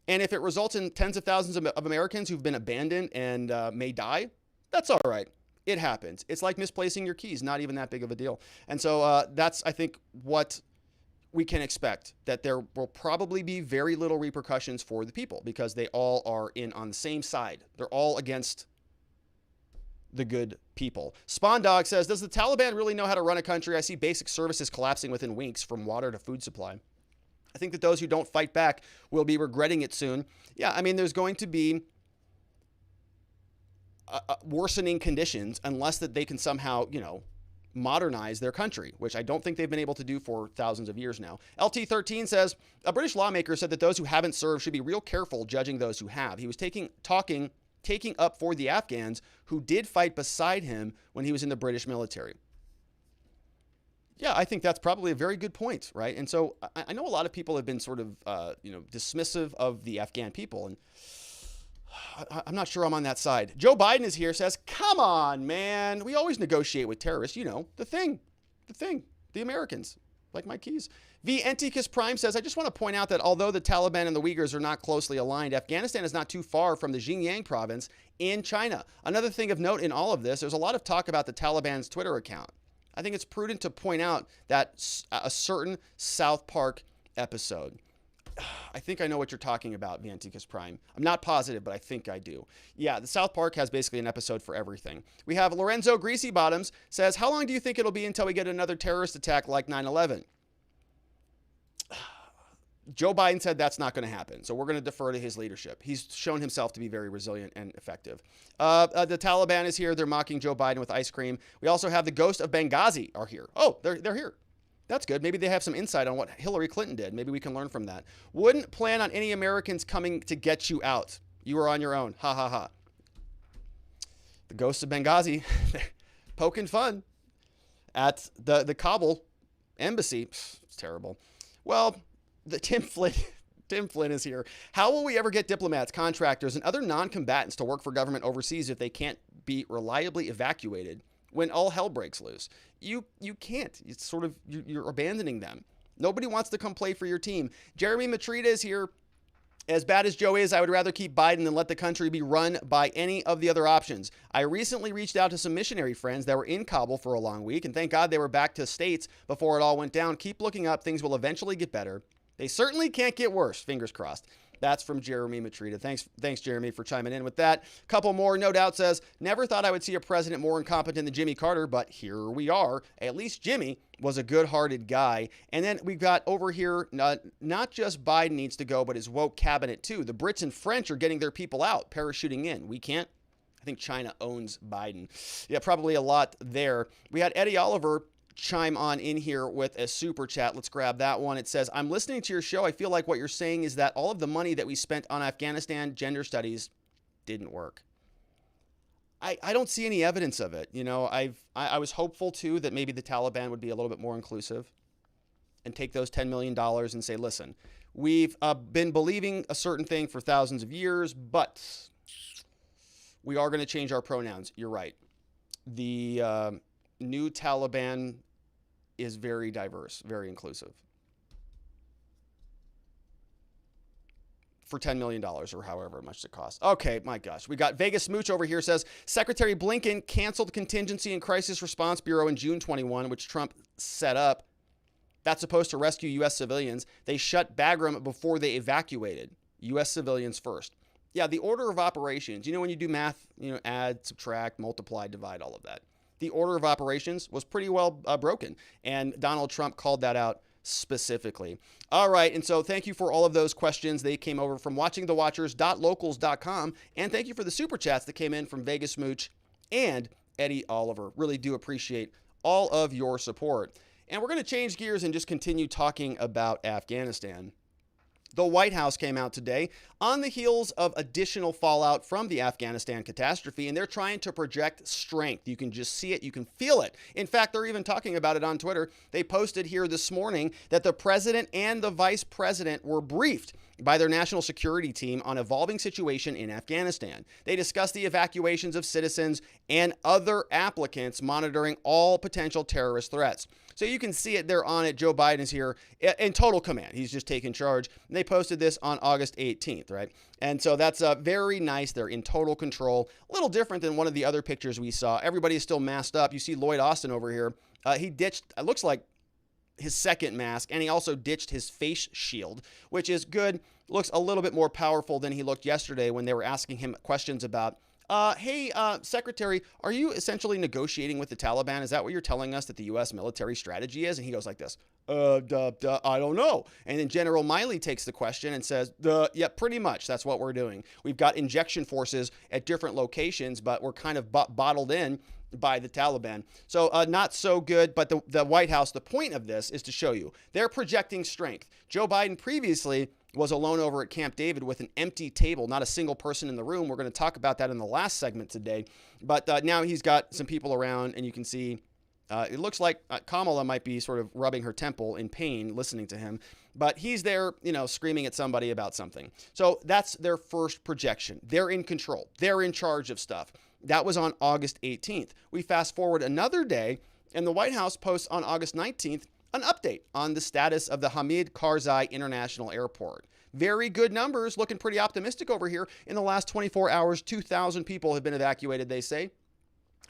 And if it results in tens of thousands of Americans who've been abandoned and may die, that's all right. It happens. It's like misplacing your keys, not even that big of a deal. And so that's, I think, what we can expect, that there will probably be very little repercussions for the people because they all are in on the same side. They're all against the good people. Spawn Dog says, does the Taliban really know how to run a country? I see basic services collapsing within winks, from water to food supply. I think that those who don't fight back will be regretting it soon. Yeah, I mean, there's going to be worsening conditions unless that they can somehow, modernize their country, which I don't think they've been able to do for thousands of years now. LT13 says, a British lawmaker said that those who haven't served should be real careful judging those who have. He was taking up for the Afghans who did fight beside him when he was in the British military. Yeah, I think that's probably a very good point, right? And so I know a lot of people have been sort of, dismissive of the Afghan people, and I'm not sure I'm on that side. Joe Biden is here, says, come on, man. We always negotiate with terrorists. The thing, the Americans, like my keys. V. Anticus Prime says, I just want to point out that although the Taliban and the Uyghurs are not closely aligned, Afghanistan is not too far from the Xinjiang province in China. Another thing of note in all of this, there's a lot of talk about the Taliban's Twitter account. I think it's prudent to point out that a certain South Park episode, I think I know what you're talking about, Vanticus Prime. I'm not positive, but I think I do. Yeah, the South Park has basically an episode for everything. We have Lorenzo Greasy Bottoms says, how long do you think it'll be until we get another terrorist attack like 9/11? Joe Biden said that's not going to happen, so we're going to defer to his leadership. He's shown himself to be very resilient and effective. The Taliban is here. They're mocking Joe Biden with ice cream. We also have the ghost of Benghazi are here. Oh, they're here. That's good. Maybe they have some insight on what Hillary Clinton did. Maybe we can learn from that. Wouldn't plan on any Americans coming to get you out. You are on your own. Ha, ha, ha. The ghosts of Benghazi, poking fun at the Kabul embassy. It's terrible. Well, Tim Flynn is here. How will we ever get diplomats, contractors, and other non-combatants to work for government overseas if they can't be reliably evacuated when all hell breaks loose? You can't. It's sort of, you're abandoning them. Nobody wants to come play for your team. Jeremy Matrita is here. As bad as Joe is, I would rather keep Biden than let the country be run by any of the other options. I recently reached out to some missionary friends that were in Kabul for a long week, and thank God they were back to States before it all went down. Keep looking up. Things will eventually get better. They certainly can't get worse. Fingers crossed. That's from Jeremy Matrita. Thanks, Jeremy, for chiming in with that. Couple more. No Doubt says, never thought I would see a president more incompetent than Jimmy Carter, but here we are. At least Jimmy was a good-hearted guy. And then we've got over here, not just Biden needs to go, but his woke cabinet too. The Brits and French are getting their people out, parachuting in. We can't. I think China owns Biden. Yeah, probably a lot there. We had Eddie Oliver chime on in here with a super chat. Let's grab that one. It says, I'm listening to your show. I feel like what you're saying is that all of the money that we spent on Afghanistan gender studies didn't work. I don't see any evidence of it. I was hopeful too that maybe the Taliban would be a little bit more inclusive and take those $10 million and say, listen, we've been believing a certain thing for thousands of years, but we are going to change our pronouns. You're right. The new Taliban is very diverse, very inclusive. For $10 million or however much it costs. Okay, my gosh. We got Vegas Smooch over here says, Secretary Blinken canceled Contingency and Crisis Response Bureau in June 21, which Trump set up. That's supposed to rescue U.S. civilians. They shut Bagram before they evacuated. U.S. civilians first. Yeah, the order of operations. When you do math, add, subtract, multiply, divide, all of that. The order of operations was pretty well broken, and Donald Trump called that out specifically. All right, and so thank you for all of those questions. They came over from watchingthewatchers.locals.com, and thank you for the super chats that came in from Vegas Smooch and Eddie Oliver. Really do appreciate all of your support. And we're going to change gears and just continue talking about Afghanistan. The White House came out today on the heels of additional fallout from the Afghanistan catastrophe, and they're trying to project strength. You can just see it. You can feel it. In fact, they're even talking about it on Twitter. They posted here this morning that the president and the vice president were briefed by their national security team on evolving situation in Afghanistan. They discussed the evacuations of citizens and other applicants, monitoring all potential terrorist threats. So you can see it, they're on it. Joe Biden is here in total command. He's just taking charge. And they posted this on August 18th, right? And so that's very nice. They're in total control. A little different than one of the other pictures we saw. Everybody is still masked up. You see Lloyd Austin over here. He ditched, it looks like, his second mask, and he also ditched his face shield, which is good. Looks a little bit more powerful than he looked yesterday when they were asking him questions about, hey, Secretary, are you essentially negotiating with the Taliban? Is that what you're telling us that the U.S. military strategy is? And he goes like this, I don't know. And then General Miley takes the question and says, yeah, pretty much. That's what we're doing. We've got injection forces at different locations, but we're kind of bottled in by the Taliban. So not so good, but the White House, the point of this is to show you they're projecting strength. Joe Biden previously was alone over at Camp David with an empty table, not a single person in the room. We're going to talk about that in the last segment today. But now he's got some people around, and you can see it looks like Kamala might be sort of rubbing her temple in pain listening to him. But he's there, screaming at somebody about something. So that's their first projection. They're in control. They're in charge of stuff. That was on August 18th. We fast forward another day, and the White House posts on August 19th an update on the status of the Hamid Karzai International Airport. Very good numbers, looking pretty optimistic over here. In the last 24 hours, 2,000 people have been evacuated, they say.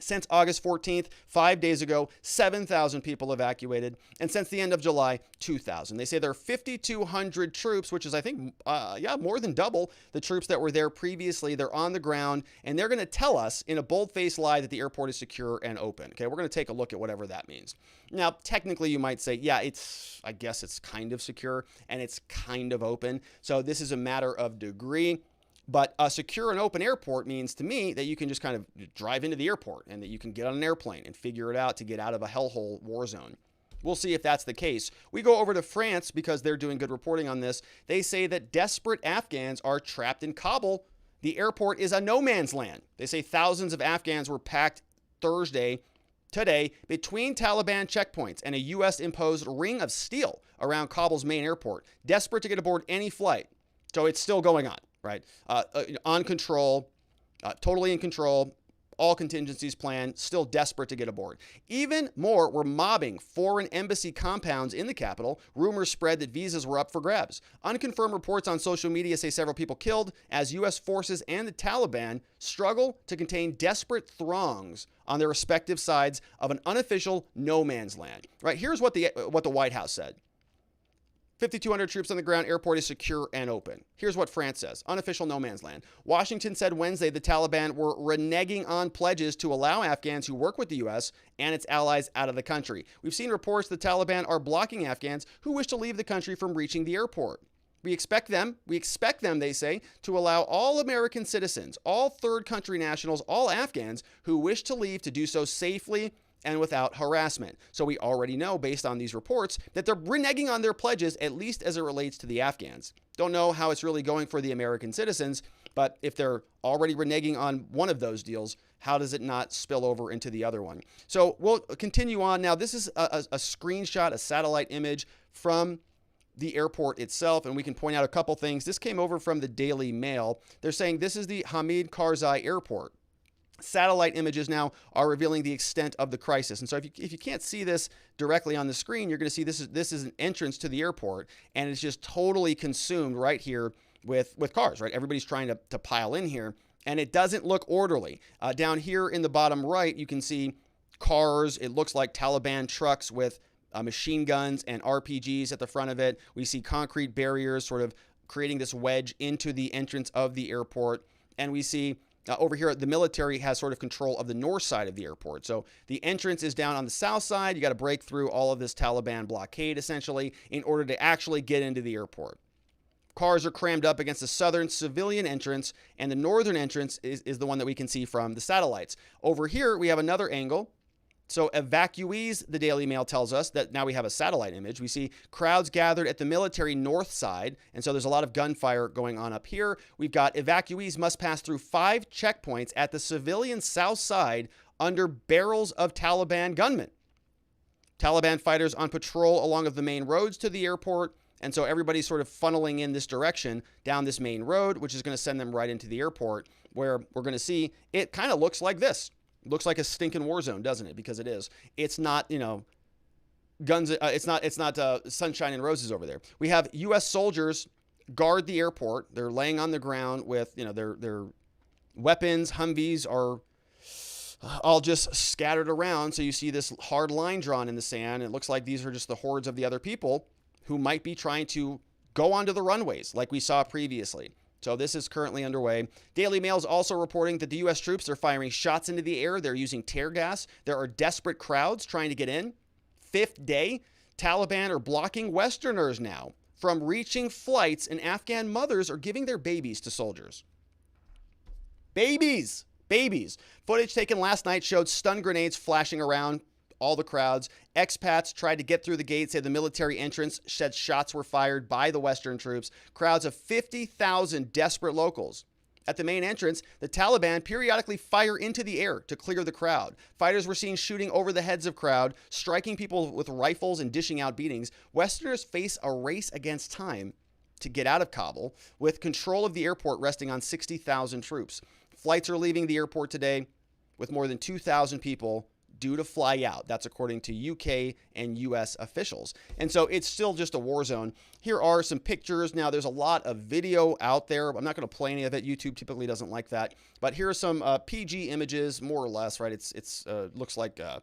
Since August 14th, 5 days ago, 7,000 people evacuated. And since the end of July, 2,000. They say there are 5,200 troops, which is, I think, more than double the troops that were there previously. They're on the ground, and they're going to tell us in a bold-faced lie that the airport is secure and open. Okay, we're going to take a look at whatever that means. Now, technically, you might say, yeah, I guess it's kind of secure, and it's kind of open. So this is a matter of degree. But a secure and open airport means to me that you can just kind of drive into the airport and that you can get on an airplane and figure it out to get out of a hellhole war zone. We'll see if that's the case. We go over to France because they're doing good reporting on this. They say that desperate Afghans are trapped in Kabul. The airport is a no man's land. They say thousands of Afghans were packed today, between Taliban checkpoints and a U.S.-imposed ring of steel around Kabul's main airport, desperate to get aboard any flight. So it's still going on. Right? On control, totally in control, all contingencies planned, still desperate to get aboard. Even more were mobbing foreign embassy compounds in the capital. Rumors spread that visas were up for grabs. Unconfirmed reports on social media say several people killed as U.S. forces and the Taliban struggle to contain desperate throngs on their respective sides of an unofficial no man's land. Right? Here's what the White House said. 5,200 troops on the ground. Airport is secure and open. Here's what France says. Unofficial no man's land. Washington said Wednesday the Taliban were reneging on pledges to allow Afghans who work with the U.S. and its allies out of the country. We've seen reports the Taliban are blocking Afghans who wish to leave the country from reaching the airport. We expect them, they say, to allow all American citizens, all third country nationals, all Afghans who wish to leave to do so safely and without harassment. So we already know, based on these reports, that they're reneging on their pledges, at least as it relates to the Afghans. Don't know how it's really going for the American citizens, but if they're already reneging on one of those deals, how does it not spill over into the other one? So we'll continue on. Now, this is a screenshot, a satellite image from the airport itself, and we can point out a couple things. This came over from the Daily Mail. They're saying this is the Hamid Karzai Airport. Satellite images now are revealing the extent of the crisis. And so if you can't see this directly on the screen, you're going to see this is an entrance to the airport, and it's just totally consumed right here with cars, right? Everybody's trying to pile in here, and it doesn't look orderly. Down here in the bottom right, you can see cars. It looks like Taliban trucks with machine guns and RPGs at the front of it. We see concrete barriers sort of creating this wedge into the entrance of the airport, and we see over here, the military has sort of control of the north side of the airport. So the entrance is down on the south side. You got to break through all of this Taliban blockade, essentially, in order to actually get into the airport. Cars are crammed up against the southern civilian entrance, and the northern entrance is the one that we can see from the satellites. Over here, we have another angle. So evacuees, the Daily Mail tells us that now we have a satellite image. We see crowds gathered at the military north side, and so there's a lot of gunfire going on up here. We've got evacuees must pass through 5 checkpoints at the civilian south side under barrels of Taliban gunmen. Taliban fighters on patrol along of the main roads to the airport, and so everybody's sort of funneling in this direction down this main road, which is going to send them right into the airport, where we're going to see it kind of looks like this. Looks like a stinking war zone, doesn't it? Because it is. It's not, guns. It's not sunshine and roses over there. We have U.S. soldiers guard the airport. They're laying on the ground with, their weapons. Humvees are all just scattered around. So you see this hard line drawn in the sand. It looks like these are just the hordes of the other people who might be trying to go onto the runways like we saw previously. So this is currently underway. Daily Mail is also reporting that the U.S. troops are firing shots into the air. They're using tear gas. There are desperate crowds trying to get in. 5th day, Taliban are blocking Westerners now from reaching flights, and Afghan mothers are giving their babies to soldiers. Babies! Footage taken last night showed stun grenades flashing around all the crowds. Expats tried to get through the gates at the military entrance, said shots were fired by the Western troops. Crowds of 50,000 desperate locals. At the main entrance, the Taliban periodically fire into the air to clear the crowd. Fighters were seen shooting over the heads of crowd, striking people with rifles and dishing out beatings. Westerners face a race against time to get out of Kabul, with control of the airport resting on 60,000 troops. Flights are leaving the airport today with more than 2,000 people due to fly out. That's according to UK and US officials. And so it's still just a war zone. Here are some pictures. Now, there's a lot of video out there. I'm not going to play any of it. YouTube typically doesn't like that. But here are some PG images, more or less, right? It's looks like a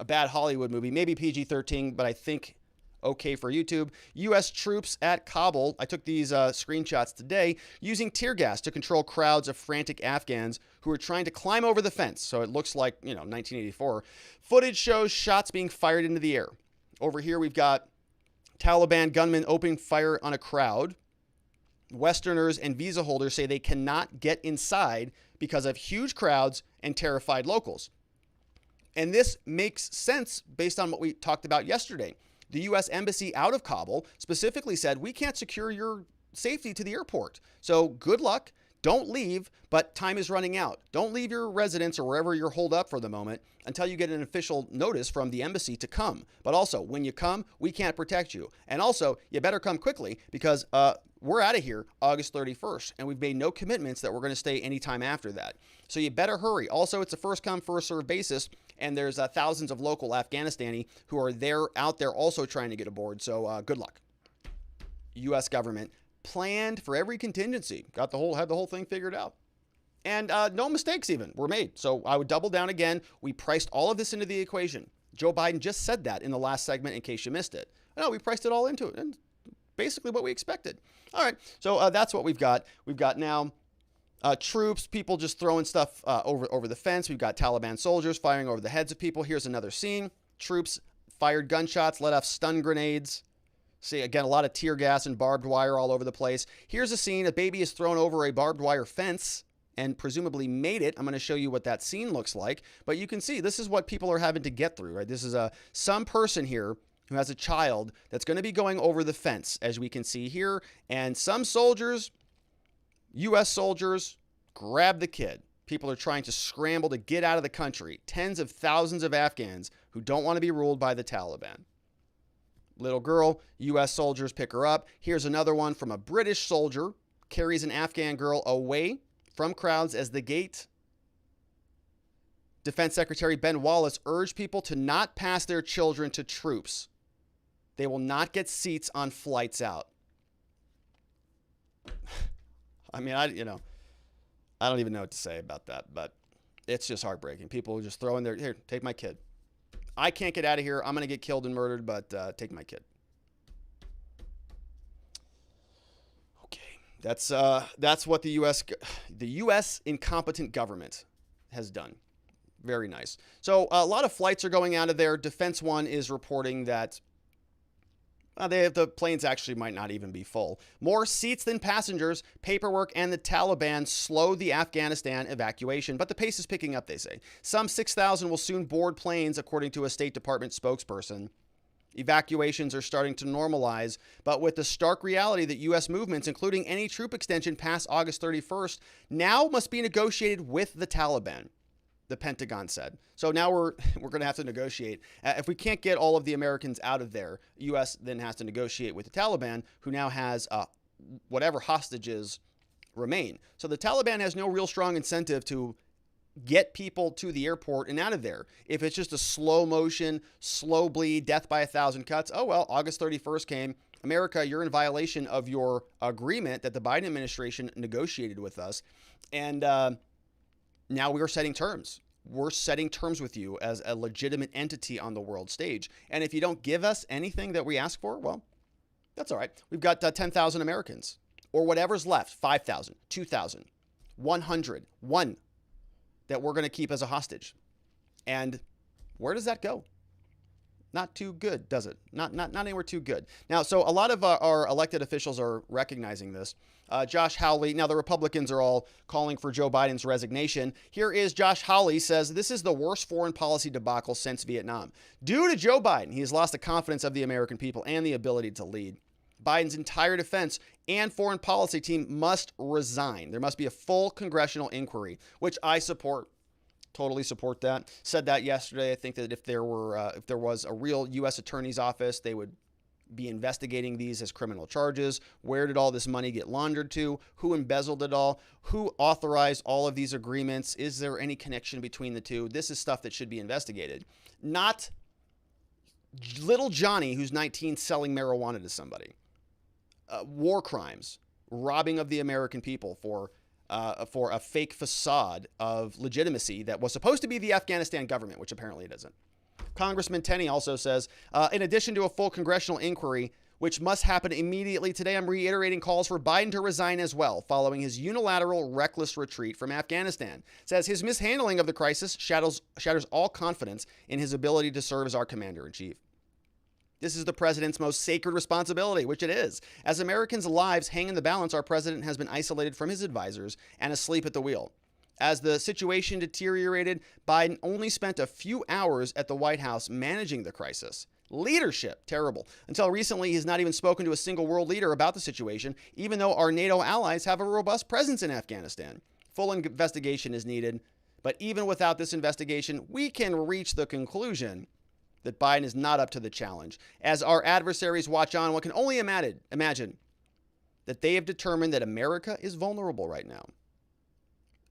bad Hollywood movie, maybe PG-13, but I think okay for YouTube. U.S. troops at Kabul. I took these screenshots today using tear gas to control crowds of frantic Afghans who are trying to climb over the fence. So it looks like, 1984. Footage shows shots being fired into the air. Over here, we've got Taliban gunmen opening fire on a crowd. Westerners and visa holders say they cannot get inside because of huge crowds and terrified locals. And this makes sense based on what we talked about yesterday. The U.S. Embassy out of Kabul specifically said, we can't secure your safety to the airport. So good luck. Don't leave, but time is running out. Don't leave your residence or wherever you're holed up for the moment until you get an official notice from the embassy to come. But also, when you come, we can't protect you. And also, you better come quickly because we're out of here August 31st, and we've made no commitments that we're going to stay anytime after that. So you better hurry. Also, it's a first come, first served basis, and there's thousands of local Afghanistani who are out there also trying to get aboard. So good luck. U.S. government planned for every contingency, had the whole thing figured out. And no mistakes even were made. So I would double down again. We priced all of this into the equation. Joe Biden just said that in the last segment in case you missed it. No, we priced it all into it. And basically what we expected. All right. So that's what we've got. We've got now troops, people just throwing stuff over the fence. We've got Taliban soldiers firing over the heads of people. Here's another scene. Troops fired gunshots, let off stun grenades. See, again, a lot of tear gas and barbed wire all over the place. Here's a scene. A baby is thrown over a barbed wire fence and presumably made it. I'm going to show you what that scene looks like. But you can see this is what people are having to get through, right? This is some person here who has a child that's going to be going over the fence, as we can see here. And some soldiers, U.S. soldiers, grab the kid. People are trying to scramble to get out of the country. Tens of thousands of Afghans who don't want to be ruled by the Taliban. Little girl, U.S. soldiers pick her up. Here's another one from a British soldier, carries an Afghan girl away from crowds as the gate. Defense Secretary Ben Wallace urged people to not pass their children to troops. They will not get seats on flights out. I mean, I don't even know what to say about that, but it's just heartbreaking. People just throw in their, here, take my kid. I can't get out of here. I'm going to get killed and murdered, but take my kid. Okay, that's what the U.S. incompetent government has done. Very nice. So a lot of flights are going out of there. Defense One is reporting that The planes actually might not even be full. More seats than passengers, paperwork, and the Taliban slow the Afghanistan evacuation, but the pace is picking up, they say. Some 6,000 will soon board planes, according to a State Department spokesperson. Evacuations are starting to normalize, but with the stark reality that U.S. movements, including any troop extension past August 31st, now must be negotiated with the Taliban, the Pentagon said. So now we're going to have to negotiate. If we can't get all of the Americans out of there, U.S. then has to negotiate with the Taliban, who now has whatever hostages remain. So the Taliban has no real strong incentive to get people to the airport and out of there. If it's just a slow motion, slow bleed, death by 1,000 cuts, oh well, August 31st came. America, you're in violation of your agreement that the Biden administration negotiated with us. And now we are setting terms. We're setting terms with you as a legitimate entity on the world stage. And if you don't give us anything that we ask for, well, that's all right. We've got 10,000 Americans or whatever's left, 5,000, 2,000, 100, 1 that we're going to keep as a hostage. And where does that go? Not too good, does it? Not anywhere too good. Now, so a lot of our elected officials are recognizing this. Josh Hawley, now the Republicans are all calling for Joe Biden's resignation. Here is Josh Hawley says, this is the worst foreign policy debacle since Vietnam. Due to Joe Biden, he has lost the confidence of the American people and the ability to lead. Biden's entire defense and foreign policy team must resign. There must be a full congressional inquiry, which I support. Totally support that. Said that yesterday. I think that if there was a real U.S. attorney's office, they would be investigating these as criminal charges. Where did all this money get laundered to? Who embezzled it all? Who authorized all of these agreements? Is there any connection between the two? This is stuff that should be investigated. Not little Johnny, who's 19, selling marijuana to somebody. War crimes, robbing of the American people for a fake facade of legitimacy that was supposed to be the Afghanistan government, which apparently it isn't. Congressman Tenney also says, in addition to a full congressional inquiry, which must happen immediately today, I'm reiterating calls for Biden to resign as well, following his unilateral, reckless retreat from Afghanistan. Says his mishandling of the crisis shatters all confidence in his ability to serve as our commander-in-chief. This is the president's most sacred responsibility, which it is. As Americans' lives hang in the balance, our president has been isolated from his advisors and asleep at the wheel. As the situation deteriorated, Biden only spent a few hours at the White House managing the crisis. Leadership, terrible. Until recently, he's not even spoken to a single world leader about the situation, even though our NATO allies have a robust presence in Afghanistan. Full investigation is needed, but even without this investigation, we can reach the conclusion that Biden is not up to the challenge. As our adversaries watch on, one can only imagine that they have determined that America is vulnerable right now.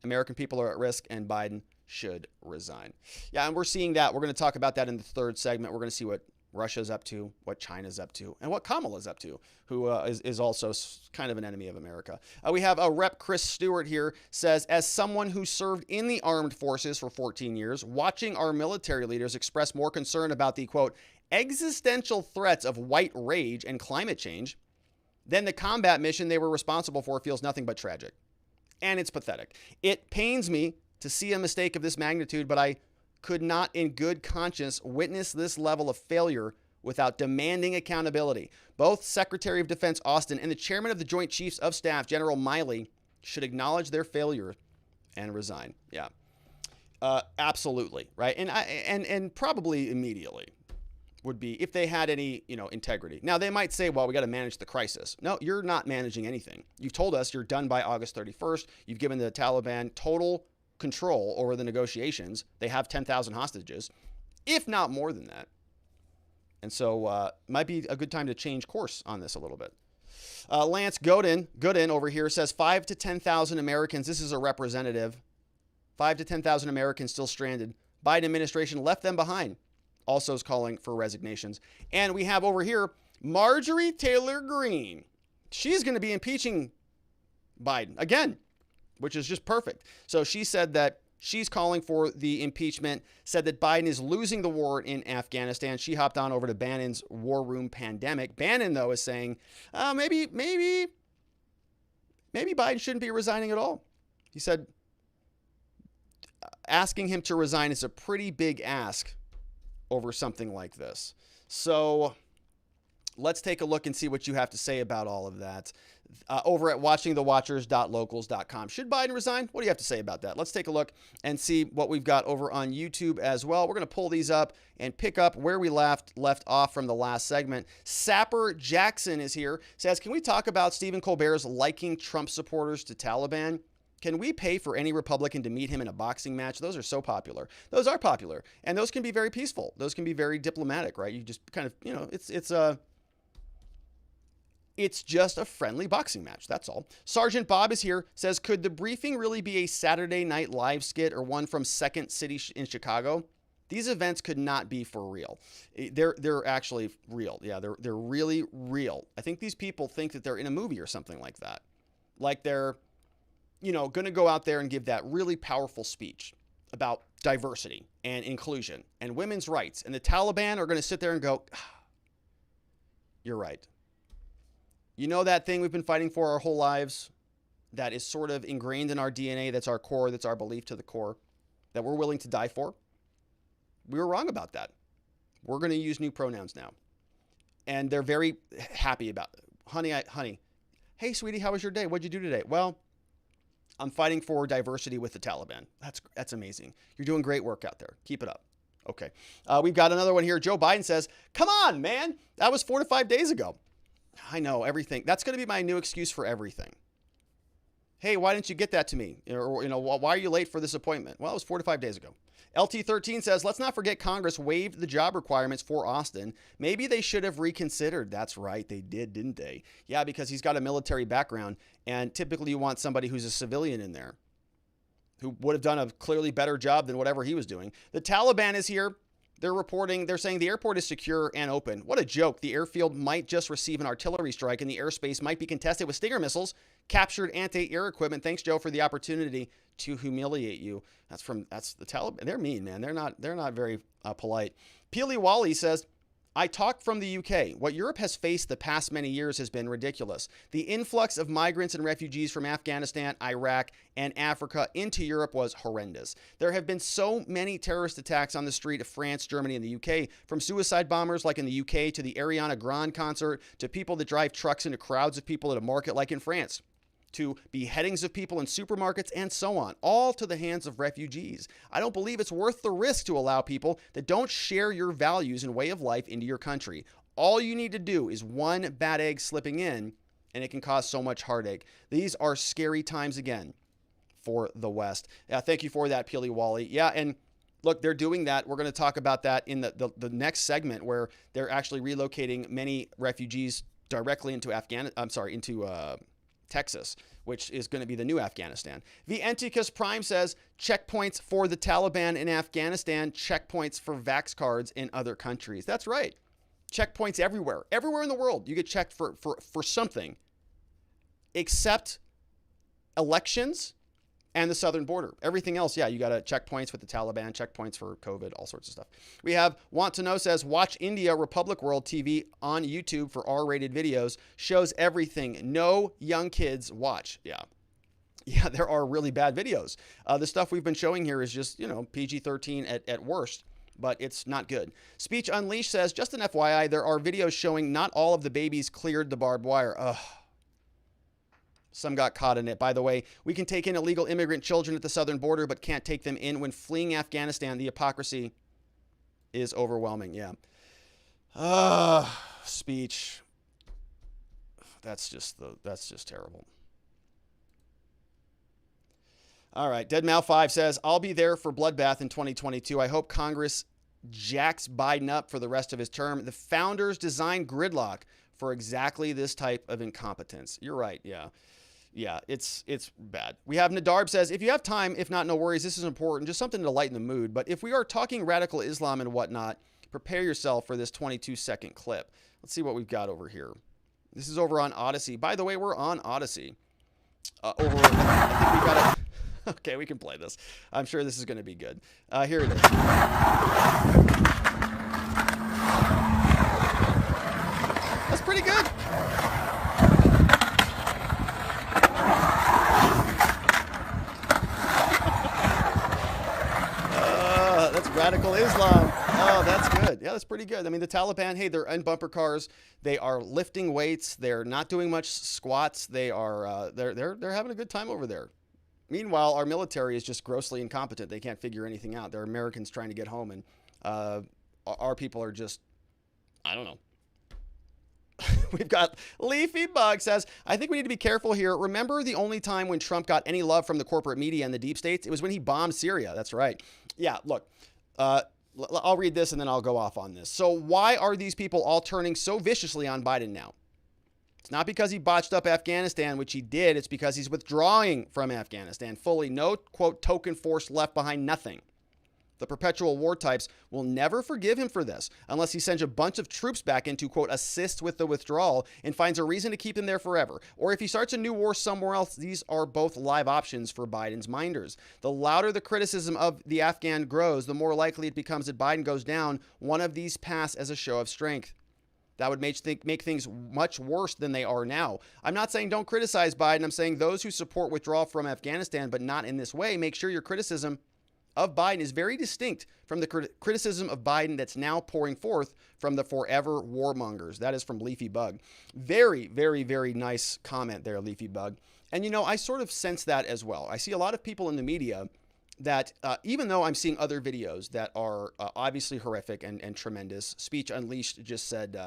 American people are at risk, and Biden should resign. Yeah, and we're seeing that. We're going to talk about that in the third segment. We're going to see what Russia's up to, what China's up to, and what Kamala's up to, who is also kind of an enemy of America. We have Rep. Chris Stewart here, says, as someone who served in the armed forces for 14 years, watching our military leaders express more concern about the, quote, existential threats of white rage and climate change than the combat mission they were responsible for feels nothing but tragic. And it's pathetic. It pains me to see a mistake of this magnitude, but I could not in good conscience witness this level of failure without demanding accountability. Both Secretary of Defense Austin and the chairman of the Joint Chiefs of Staff, General Miley, should acknowledge their failure and resign. Yeah, absolutely. Right. And probably immediately would be if they had any, integrity. Now they might say, well, we got to manage the crisis. No, you're not managing anything. You've told us you're done by August 31st. You've given the Taliban total control over the negotiations. They have 10,000 hostages, if not more than that. And so might be a good time to change course on this a little bit. Lance Gooden over here says 5 to 10,000 Americans. This is a representative. 5 to 10,000 Americans still stranded. Biden administration left them behind. Also is calling for resignations. And we have over here Marjorie Taylor Greene. She's going to be impeaching Biden again, which is just perfect. So she said that she's calling for the impeachment, said that Biden is losing the war in Afghanistan. She hopped on over to Bannon's War Room Pandemic. Bannon, though, is saying maybe Biden shouldn't be resigning at all. He said asking him to resign is a pretty big ask over something like this. So Let's take a look and see what you have to say about all of that. Over at watchingthewatchers.locals.com. Should Biden resign? What do you have to say about that? Let's take a look and see what we've got over on YouTube as well. We're going to pull these up and pick up where we left off from the last segment. Sapper Jackson is here. Says, can we talk about Stephen Colbert's liking Trump supporters to Taliban? Can we pay for any Republican to meet him in a boxing match? Those are so popular. Those are popular. And those can be very peaceful. Those can be very diplomatic, right? You just kind of, it's just a friendly boxing match. That's all. Sergeant Bob is here. Says, could the briefing really be a Saturday Night Live skit or one from Second City in Chicago? These events could not be for real. They're actually real. Yeah, they're really real. I think these people think that they're in a movie or something like that. Like they're, going to go out there and give that really powerful speech about diversity and inclusion and women's rights. And the Taliban are going to sit there and go, you're right. You know that thing we've been fighting for our whole lives that is sort of ingrained in our DNA, that's our core, that's our belief to the core, that we're willing to die for? We were wrong about that. We're going to use new pronouns now. And they're very happy about it. Honey, hey, sweetie, how was your day? What'd you do today? Well, I'm fighting for diversity with the Taliban. That's amazing. You're doing great work out there. Keep it up. Okay. We've got another one here. Joe Biden says, come on, man. That was 4 to 5 days ago. I know everything. That's going to be my new excuse for everything. Hey, why didn't you get that to me? Or, why are you late for this appointment? Well, it was 4 to 5 days ago. LT13 says, let's not forget Congress waived the job requirements for Austin. Maybe they should have reconsidered. That's right. They did, didn't they? Yeah, because he's got a military background. And typically you want somebody who's a civilian in there who would have done a clearly better job than whatever he was doing. The Taliban is here. They're saying the airport is secure and open. What a joke. The airfield might just receive an artillery strike and the airspace might be contested with Stinger missiles, captured anti-air equipment. Thanks, Joe, for the opportunity to humiliate you. That's the Taliban. They're mean, man. They're not very polite. Peely Wally says, I talk from the UK. What Europe has faced the past many years has been ridiculous. The influx of migrants and refugees from Afghanistan, Iraq, and Africa into Europe was horrendous. There have been so many terrorist attacks on the street of France, Germany, and the UK, from suicide bombers like in the UK to the Ariana Grande concert, to people that drive trucks into crowds of people at a market like in France, to beheadings of people in supermarkets, and so on, all to the hands of refugees. I don't believe it's worth the risk to allow people that don't share your values and way of life into your country. All you need to do is one bad egg slipping in, and it can cause so much heartache. These are scary times again for the West. Yeah, thank you for that, Peely Wally. Yeah, and look, they're doing that. We're going to talk about that in the next segment, where they're actually relocating many refugees directly into Texas, which is going to be the new Afghanistan. The Enticus Prime says, checkpoints for the Taliban in Afghanistan, checkpoints for vax cards in other countries. That's right. Checkpoints everywhere. Everywhere in the world, you get checked for something, except elections and the southern border. Everything else, yeah, you got to checkpoints with the Taliban, checkpoints for COVID, all sorts of stuff. We have Want to Know says, watch India Republic World TV on YouTube for R-rated videos. Shows everything. No young kids watch. Yeah, there are really bad videos. The stuff we've been showing here is just, PG-13 at worst, but it's not good. Speech Unleashed says, just an FYI, there are videos showing not all of the babies cleared the barbed wire. Ugh. Some got caught in it. By the way, we can take in illegal immigrant children at the southern border, but can't take them in when fleeing Afghanistan. The hypocrisy is overwhelming. Yeah. Speech. That's just terrible. All right. Deadmau5 says, I'll be there for bloodbath in 2022. I hope Congress jacks Biden up for the rest of his term. The founders designed gridlock for exactly this type of incompetence. You're right. Yeah. Yeah, it's bad. We have Nadarb says, if you have time, if not, no worries. This is important. Just something to lighten the mood. But if we are talking radical Islam and whatnot, prepare yourself for this 22-second clip. Let's see what we've got over here. This is over on Odyssey. By the way, we're on Odyssey. I think we got it. Okay, we can play this. I'm sure this is going to be good. Here it is. That's pretty good. That's radical Islam. Oh, that's good. Yeah, that's pretty good. I mean, the Taliban, hey, they're in bumper cars. They are lifting weights. They're not doing much squats. They're having a good time over there. Meanwhile, our military is just grossly incompetent. They can't figure anything out. They're Americans trying to get home, and our people are just, I don't know. We've got Leafy Bug says, I think we need to be careful here. Remember the only time when Trump got any love from the corporate media and the deep states? It was when he bombed Syria. That's right. Yeah, look, I'll read this and then I'll go off on this. So why are these people all turning so viciously on Biden now? It's not because he botched up Afghanistan, which he did. It's because he's withdrawing from Afghanistan fully. No, quote, token force left behind, nothing. The perpetual war types will never forgive him for this unless he sends a bunch of troops back in to, quote, assist with the withdrawal and finds a reason to keep them there forever. Or if he starts a new war somewhere else, these are both live options for Biden's minders. The louder the criticism of the Afghan grows, the more likely it becomes that Biden goes down one of these paths as a show of strength. That would make things much worse than they are now. I'm not saying don't criticize Biden. I'm saying those who support withdrawal from Afghanistan, but not in this way, make sure your criticism of Biden is very distinct from the criticism of Biden that's now pouring forth from the forever warmongers. That is from Leafy Bug. Very, very, very nice comment there, Leafy Bug. And, you know, I sort of sense that as well. I see a lot of people in the media that even though I'm seeing other videos that are obviously horrific and tremendous, Speech Unleashed just said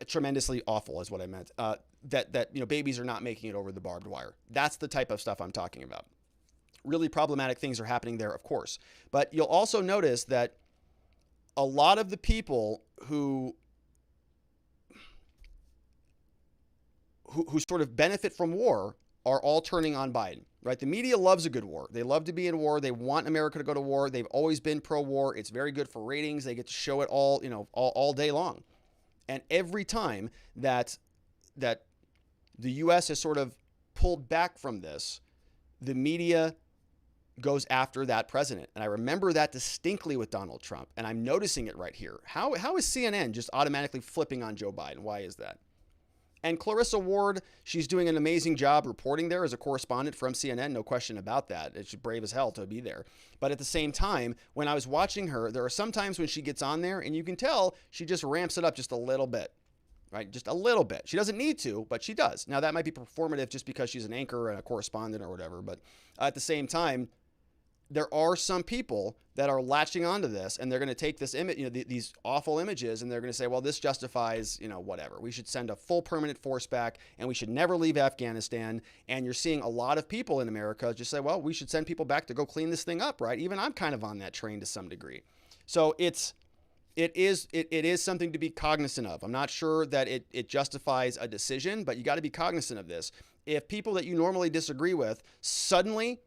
tremendously awful is what I meant, that you know, babies are not making it over the barbed wire. That's the type of stuff I'm talking about. Really problematic things are happening there, of course. But you'll also notice that a lot of the people who sort of benefit from war are all turning on Biden, right? The media loves a good war. They love to be in war. They want America to go to war. They've always been pro-war. It's very good for ratings. They get to show it all, you know, all day long. And every time that the U.S. has sort of pulled back from this, the media goes after that president. And I remember that distinctly with Donald Trump. And I'm noticing it right here. How is CNN just automatically flipping on Joe Biden? Why is that? And Clarissa Ward, she's doing an amazing job reporting there as a correspondent from CNN. No question about that. She's brave as hell to be there. But at the same time, when I was watching her, there are some times when she gets on there and you can tell she just ramps it up just a little bit. Right? Just a little bit. She doesn't need to, but she does. Now, that might be performative just because she's an anchor and a correspondent or whatever. But at the same time, there are some people that are latching onto this and they're going to take this image, you know, these awful images, and they're going to say, well, this justifies, you know, whatever. We should send a full permanent force back and we should never leave Afghanistan. And you're seeing a lot of people in America just say, well, we should send people back to go clean this thing up, right? Even I'm kind of on that train to some degree. So it is something to be cognizant of. I'm not sure that it justifies a decision, but you got to be cognizant of this. If people that you normally disagree with suddenly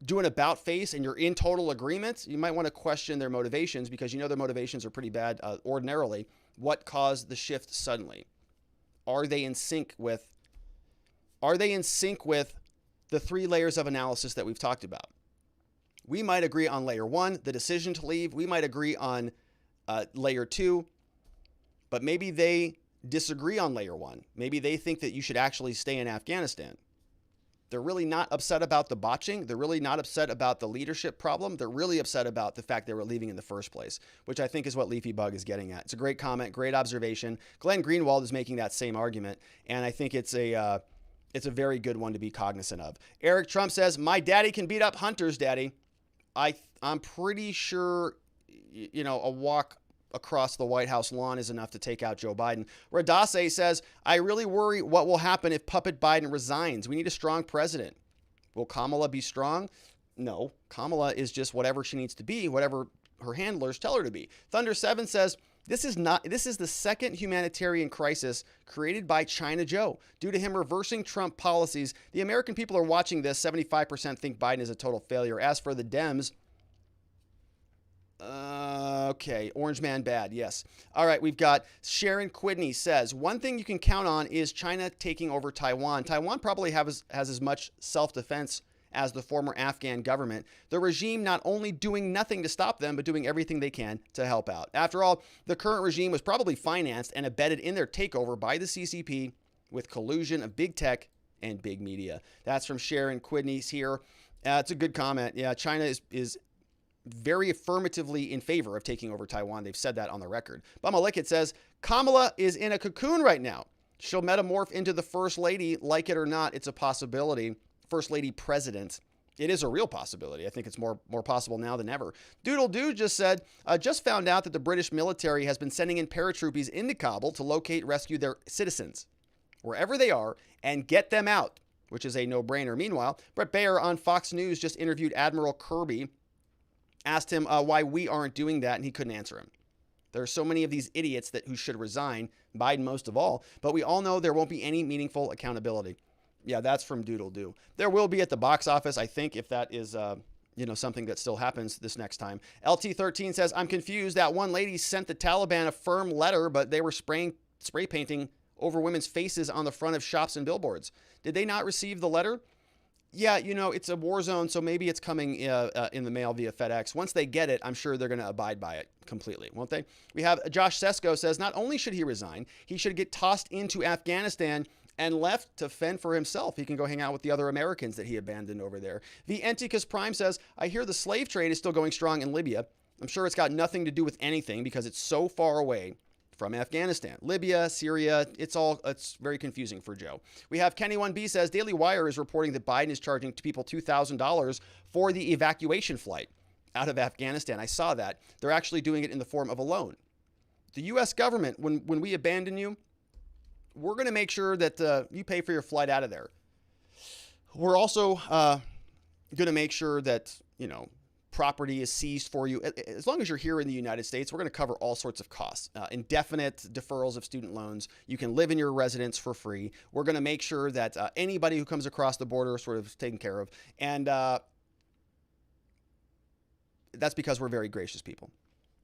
do an about face and you're in total agreement, you might want to question their motivations, because you know their motivations are pretty bad ordinarily. What caused the shift suddenly? Are they in sync with the three layers of analysis that we've talked about? We might agree on layer one, the decision to leave. We might agree on layer two, but maybe they disagree on layer one. Maybe they think that you should actually stay in Afghanistan. They're really not upset about the botching. They're really not upset about the leadership problem. They're really upset about the fact they were leaving in the first place, which I think is what Leafy Bug is getting at. It's a great comment, great observation. Glenn Greenwald is making that same argument, and I think it's a very good one to be cognizant of. Eric Trump says, my daddy can beat up hunters, daddy. I'm pretty sure, you know, a walk across the White House lawn is enough to take out Joe Biden. Radase says, I really worry what will happen if Puppet Biden resigns. We need a strong president. Will Kamala be strong? No, Kamala is just whatever she needs to be, whatever her handlers tell her to be. Thunder 7 says, this is the second humanitarian crisis created by China Joe. Due to him reversing Trump policies, the American people are watching this. 75% think Biden is a total failure. As for the Dems, okay, Orange Man bad, yes. All right, we've got Sharon Quidney says, one thing you can count on is China taking over Taiwan. Taiwan probably has as much self-defense as the former Afghan government. The regime not only doing nothing to stop them, but doing everything they can to help out. After all, the current regime was probably financed and abetted in their takeover by the CCP with collusion of big tech and big media. That's from Sharon Quidney's here. It's a good comment. Yeah, China is very affirmatively in favor of taking over Taiwan. They've said that on the record. Bumalicket says, Kamala is in a cocoon right now. She'll metamorph into the first lady. Like it or not, it's a possibility. First lady president. It is a real possibility. I think it's more possible now than ever. Doodle Doo just said, just found out that the British military has been sending in paratroopies into Kabul to locate, rescue their citizens, wherever they are, and get them out, which is a no-brainer. Meanwhile, Brett Baer on Fox News just interviewed Admiral Kirby, asked him why we aren't doing that, and he couldn't answer him. There are so many of these idiots who should resign, Biden most of all, but we all know there won't be any meaningful accountability. Yeah, that's from Doodle Doo. There will be at the box office, I think, if that is something that still happens this next time. LT13 says, I'm confused. That one lady sent the Taliban a firm letter, but they were spray painting over women's faces on the front of shops and billboards. Did they not receive the letter? Yeah, it's a war zone, so maybe it's coming in the mail via FedEx. Once they get it, I'm sure they're going to abide by it completely, won't they? We have Josh Sesko says, not only should he resign, he should get tossed into Afghanistan and left to fend for himself. He can go hang out with the other Americans that he abandoned over there. The Anticus Prime says, I hear the slave trade is still going strong in Libya. I'm sure it's got nothing to do with anything because it's so far away from Afghanistan. Libya, Syria, it's very confusing for Joe. We have Kenny1B says, Daily Wire is reporting that Biden is charging people $2,000 for the evacuation flight out of Afghanistan. I saw that. They're actually doing it in the form of a loan. The U.S. government, when we abandon you, we're going to make sure that you pay for your flight out of there. We're also going to make sure that, property is seized for you. As long as you're here in the United States, we're going to cover all sorts of costs. Indefinite deferrals of student loans. You can live in your residence for free. We're going to make sure that anybody who comes across the border is sort of taken care of. And that's because we're very gracious people.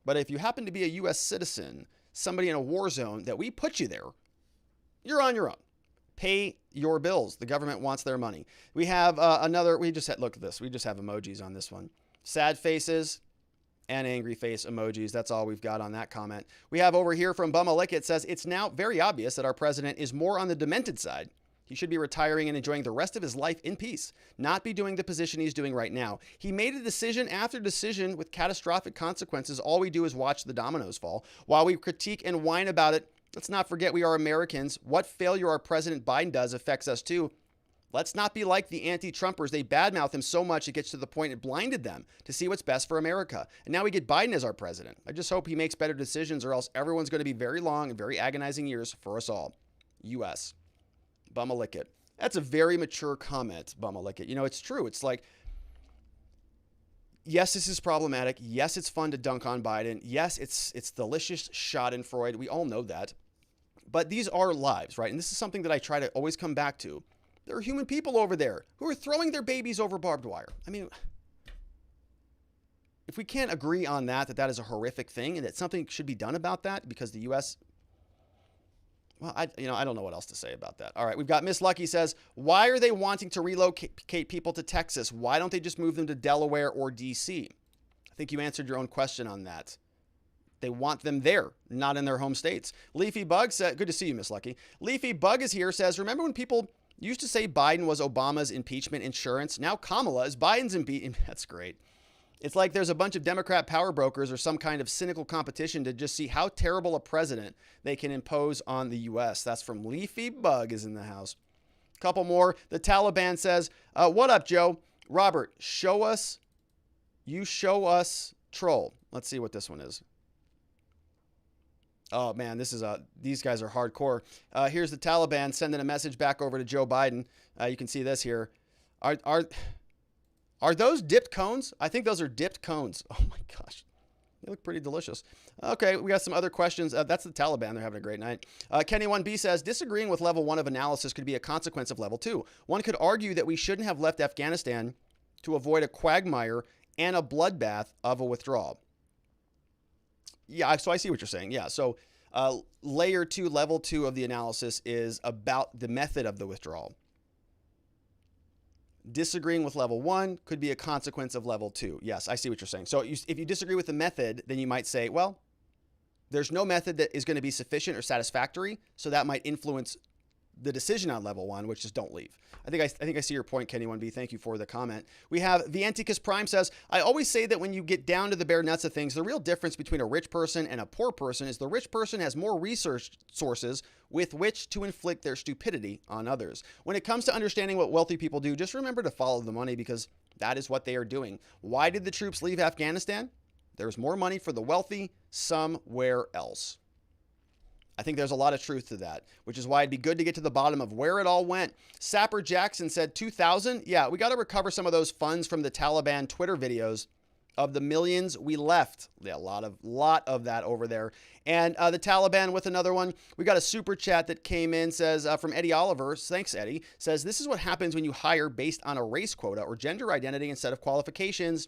But if you happen to be a U.S. citizen, somebody in a war zone that we put you there, you're on your own. Pay your bills. The government wants their money. We have look at this. We just have emojis on this one. Sad faces and angry face emojis. That's all we've got on that comment. We have over here from Bumalick. It says, it's now very obvious that our president is more on the demented side. He should be retiring and enjoying the rest of his life in peace, not be doing the position he's doing right now. He made a decision after decision with catastrophic consequences. All we do is watch the dominoes fall. While we critique and whine about it, let's not forget we are Americans. What failure our President Biden does affects us too. Let's not be like the anti-Trumpers. They badmouth him so much it gets to the point it blinded them to see what's best for America. And now we get Biden as our president. I just hope he makes better decisions or else everyone's going to be very long and very agonizing years for us all. U.S. Bumalicket. That's a very mature comment, Bumalicket. It's true. It's like, yes, this is problematic. Yes, it's fun to dunk on Biden. Yes, it's delicious schadenfreude. We all know that. But these are lives, right? And this is something that I try to always come back to. There are human people over there who are throwing their babies over barbed wire. I mean, if we can't agree on that is a horrific thing and that something should be done about that because the U.S., well, I don't know what else to say about that. All right, we've got Miss Lucky says, why are they wanting to relocate people to Texas? Why don't they just move them to Delaware or D.C.? I think you answered your own question on that. They want them there, not in their home states. Leafy Bug said, good to see you, Miss Lucky. Leafy Bug is here, says, remember when people used to say Biden was Obama's impeachment insurance? Now Kamala is Biden's impeachment. That's great. It's like there's a bunch of Democrat power brokers or some kind of cynical competition to just see how terrible a president they can impose on the U.S. That's from Leafy Bug is in the house. Couple more. The Taliban says, what up, Joe? Robert, show us troll. Let's see what this one is. Oh man, these guys are hardcore. Here's the Taliban sending a message back over to Joe Biden. You can see this here. Are those dipped cones? I think those are dipped cones. Oh my gosh. They look pretty delicious. Okay, we got some other questions. That's the Taliban. They're having a great night. Kenny1B says, disagreeing with level 1 of analysis could be a consequence of level 2. One could argue that we shouldn't have left Afghanistan to avoid a quagmire and a bloodbath of a withdrawal. Yeah, so I see what you're saying. Yeah, so layer 2, level 2 of the analysis is about the method of the withdrawal. Disagreeing with level 1 could be a consequence of level 2. Yes, I see what you're saying. So if you disagree with the method, then you might say, well, there's no method that is going to be sufficient or satisfactory, so that might influence the decision on level 1, which is don't leave. I think I see your point, Kenny 1B. Thank you for the comment. We have Vienticus Prime says, I always say that when you get down to the bare nuts of things, the real difference between a rich person and a poor person is the rich person has more research sources with which to inflict their stupidity on others. When it comes to understanding what wealthy people do, just remember to follow the money because that is what they are doing. Why did the troops leave Afghanistan? There's more money for the wealthy somewhere else. I think there's a lot of truth to that, which is why it'd be good to get to the bottom of where it all went. Sapper Jackson said 2000. Yeah, we got to recover some of those funds from the Taliban Twitter videos of the millions we left. Yeah, a lot of that over there. And the Taliban with another one. We got a super chat that came in, says from Eddie Oliver. Thanks, Eddie. Says, this is what happens when you hire based on a race quota or gender identity instead of qualifications.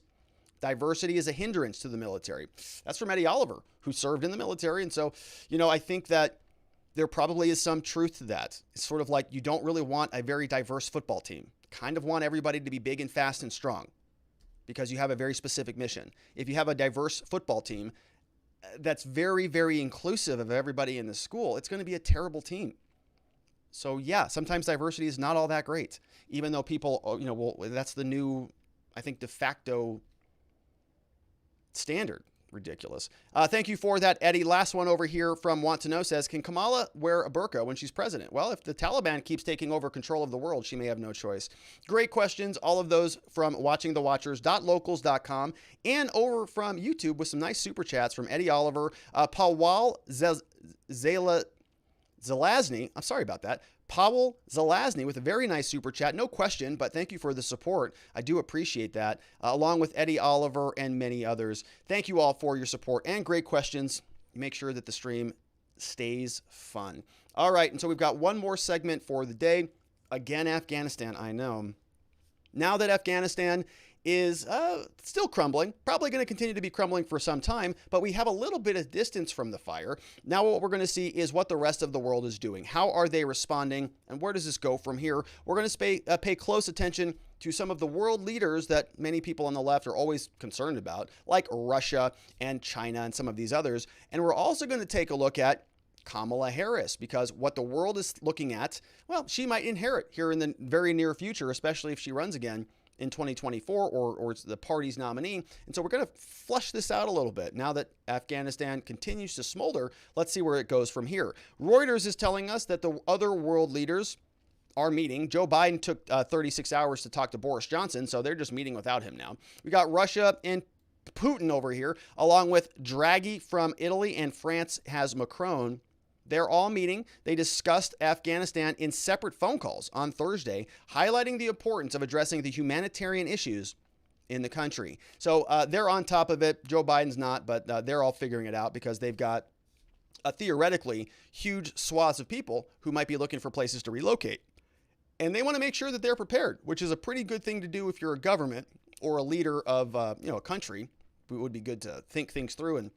Diversity is a hindrance to the military. That's from Eddie Oliver, who served in the military. And so, I think that there probably is some truth to that. It's sort of like you don't really want a very diverse football team. Kind of want everybody to be big and fast and strong because you have a very specific mission. If you have a diverse football team that's very, very inclusive of everybody in the school, it's going to be a terrible team. So yeah, sometimes diversity is not all that great, even though people, that's the new, I think, de facto standard. Ridiculous. Thank you for that, Eddie. Last one over here from Want to Know says, can Kamala wear a burqa when she's president? Well, if the Taliban keeps taking over control of the world, she may have no choice. Great questions. All of those from watchingthewatchers.locals.com and over from YouTube with some nice super chats from Eddie Oliver, Pawal Zelazny. I'm sorry about that. Powell Zelazny with a very nice super chat. No question, but thank you for the support. I do appreciate that, along with Eddie Oliver and many others. Thank you all for your support and great questions. Make sure that the stream stays fun. All right, and so we've got one more segment for the day. Again, Afghanistan, I know. Now that Afghanistan is still crumbling, probably going to continue to be crumbling for some time, but we have a little bit of distance from the fire. Now what we're going to see is what the rest of the world is doing. How are they responding, and where does this go from here? We're going to pay close attention to some of the world leaders that many people on the left are always concerned about, like Russia and China and some of these others. And we're also going to take a look at Kamala Harris, because what the world is looking at, well, she might inherit here in the very near future, especially if she runs again in 2024 or it's the party's nominee. And so we're going to flush this out a little bit. Now that Afghanistan continues to smolder, let's see where it goes from here. Reuters is telling us that the other world leaders are meeting. Joe Biden took 36 hours to talk to Boris Johnson, so they're just meeting without him now. We got Russia and Putin over here, along with Draghi from Italy, and France has Macron. They're all meeting. They discussed Afghanistan in separate phone calls on Thursday, highlighting the importance of addressing the humanitarian issues in the country. So they're on top of it. Joe Biden's not, but they're all figuring it out because they've got theoretically huge swaths of people who might be looking for places to relocate. And they want to make sure that they're prepared, which is a pretty good thing to do if you're a government or a leader of a country. It would be good to think things through and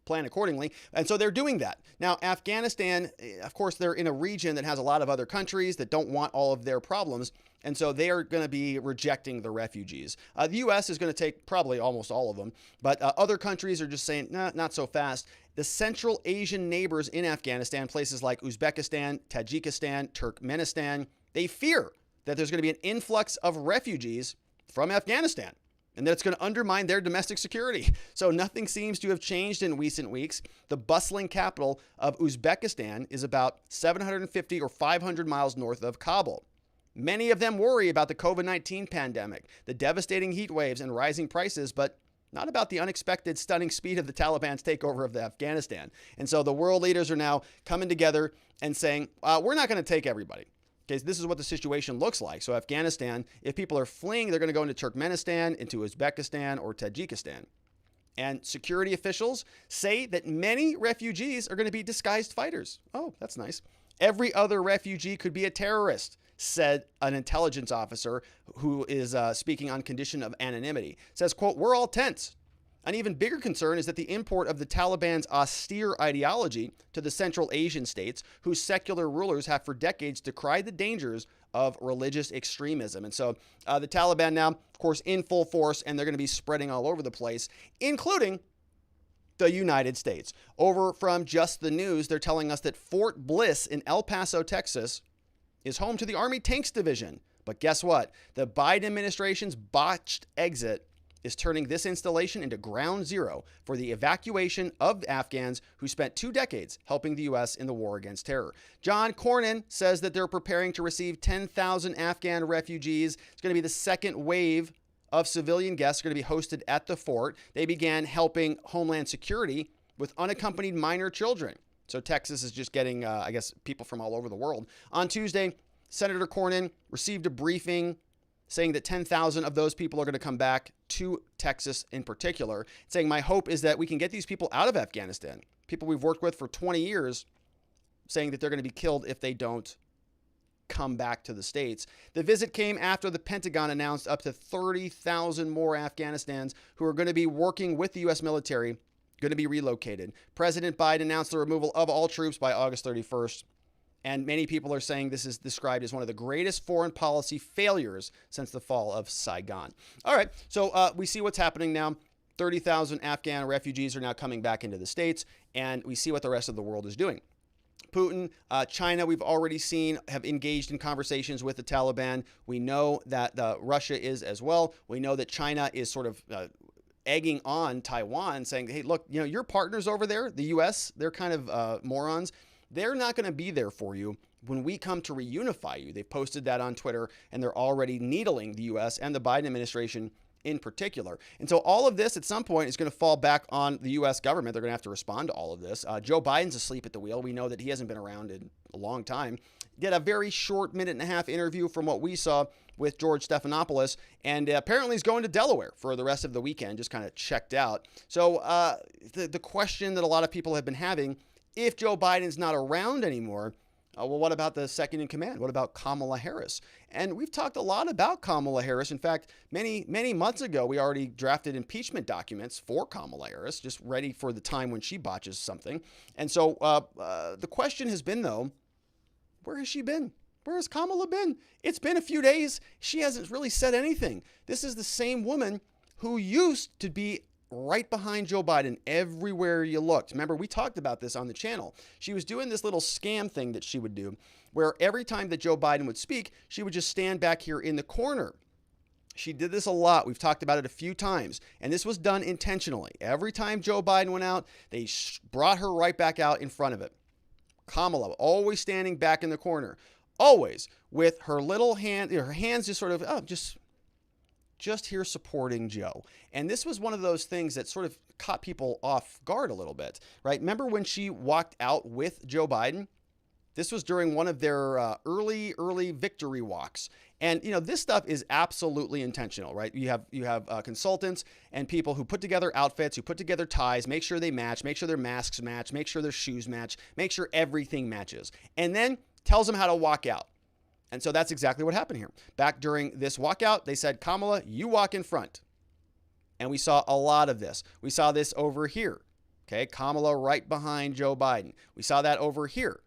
plan accordingly. And so they're doing that. Now, Afghanistan, of course, they're in a region that has a lot of other countries that don't want all of their problems. And so they are going to be rejecting the refugees. The U.S. is going to take probably almost all of them, but other countries are just saying, nah, not so fast. The Central Asian neighbors in Afghanistan, places like Uzbekistan, Tajikistan, Turkmenistan, they fear that there's going to be an influx of refugees from Afghanistan, and that it's going to undermine their domestic security. So nothing seems to have changed in recent weeks. The bustling capital of Uzbekistan is about 750 or 500 miles north of Kabul. Many of them worry about the COVID-19 pandemic, the devastating heat waves and rising prices, but not about the unexpected stunning speed of the Taliban's takeover of Afghanistan. And so the world leaders are now coming together and saying, we're not going to take everybody. Okay, this is what the situation looks like. So Afghanistan, if people are fleeing, they're going to go into Turkmenistan, into Uzbekistan, or Tajikistan. And security officials say that many refugees are going to be disguised fighters. Oh, that's nice. Every other refugee could be a terrorist, said an intelligence officer who is speaking on condition of anonymity. Says, quote, we're all tense. An even bigger concern is that the import of the Taliban's austere ideology to the Central Asian states, whose secular rulers have for decades decried the dangers of religious extremism. And so the Taliban now, of course, in full force, and they're going to be spreading all over the place, including the United States. Over from Just the News, they're telling us that Fort Bliss in El Paso, Texas, is home to the Army Tanks Division. But guess what? The Biden administration's botched exit is turning this installation into ground zero for the evacuation of Afghans who spent 2 decades helping the U.S. in the war against terror. John Cornyn says that they're preparing to receive 10,000 Afghan refugees. It's going to be the second wave of civilian guests going to be hosted at the fort. They began helping Homeland Security with unaccompanied minor children. So Texas is just getting, I guess, people from all over the world. On Tuesday, Senator Cornyn received a briefing saying that 10,000 of those people are going to come back to Texas in particular, saying, my hope is that we can get these people out of Afghanistan, people we've worked with for 20 years, saying that they're going to be killed if they don't come back to the States. The visit came after the Pentagon announced up to 30,000 more Afghanistans who are going to be working with the U.S. military, going to be relocated. President Biden announced the removal of all troops by August 31st. And many people are saying this is described as one of the greatest foreign policy failures since the fall of Saigon. All right, so we see what's happening now. 30,000 Afghan refugees are now coming back into the States, and we see what the rest of the world is doing. Putin, China, we've already seen, have engaged in conversations with the Taliban. We know that Russia is as well. We know that China is sort of egging on Taiwan, saying, hey, look, you know, your partners over there, the U.S., they're kind of morons. They're not going to be there for you when we come to reunify you. They've posted that on Twitter, and they're already needling the U.S. and the Biden administration in particular. And so all of this at some point is going to fall back on the U.S. government. They're going to have to respond to all of this. Joe Biden's asleep at the wheel. We know that he hasn't been around in a long time. Did a very short 1.5-minute interview from what we saw with George Stephanopoulos, and apparently he's going to Delaware for the rest of the weekend, just kind of checked out. So the question that a lot of people have been having, if Joe Biden's not around anymore, well, what about the second in command? What about Kamala Harris? And we've talked a lot about Kamala Harris. In fact, many months ago, we already drafted impeachment documents for Kamala Harris, just ready for the time when she botches something. And so the question has been, though, where has she been? Where has Kamala been? It's been a few days. She hasn't really said anything. This is the same woman who used to be right behind Joe Biden everywhere you looked. Remember, we talked about this on the channel. She was doing this little scam thing that she would do, where every time that Joe Biden would speak, she would just stand back here in the corner. She did this a lot. We've talked about it a few times, and this was done intentionally. Every time Joe Biden went out, they brought her right back out in front of it. Kamala, always standing back in the corner, always with her little hand, her hands just sort of, just here supporting Joe. And this was one of those things that sort of caught people off guard a little bit, right? Remember when she walked out with Joe Biden? This was during one of their early victory walks. And, you know, this stuff is absolutely intentional, right? You have consultants and people who put together outfits, who put together ties, make sure they match, make sure their masks match, make sure their shoes match, make sure everything matches, and then tells them how to walk out. And so that's exactly what happened here. Back during this walkout, they said, Kamala, you walk in front. And we saw a lot of this. We saw this over here. Okay, Kamala right behind Joe Biden. We saw that over here.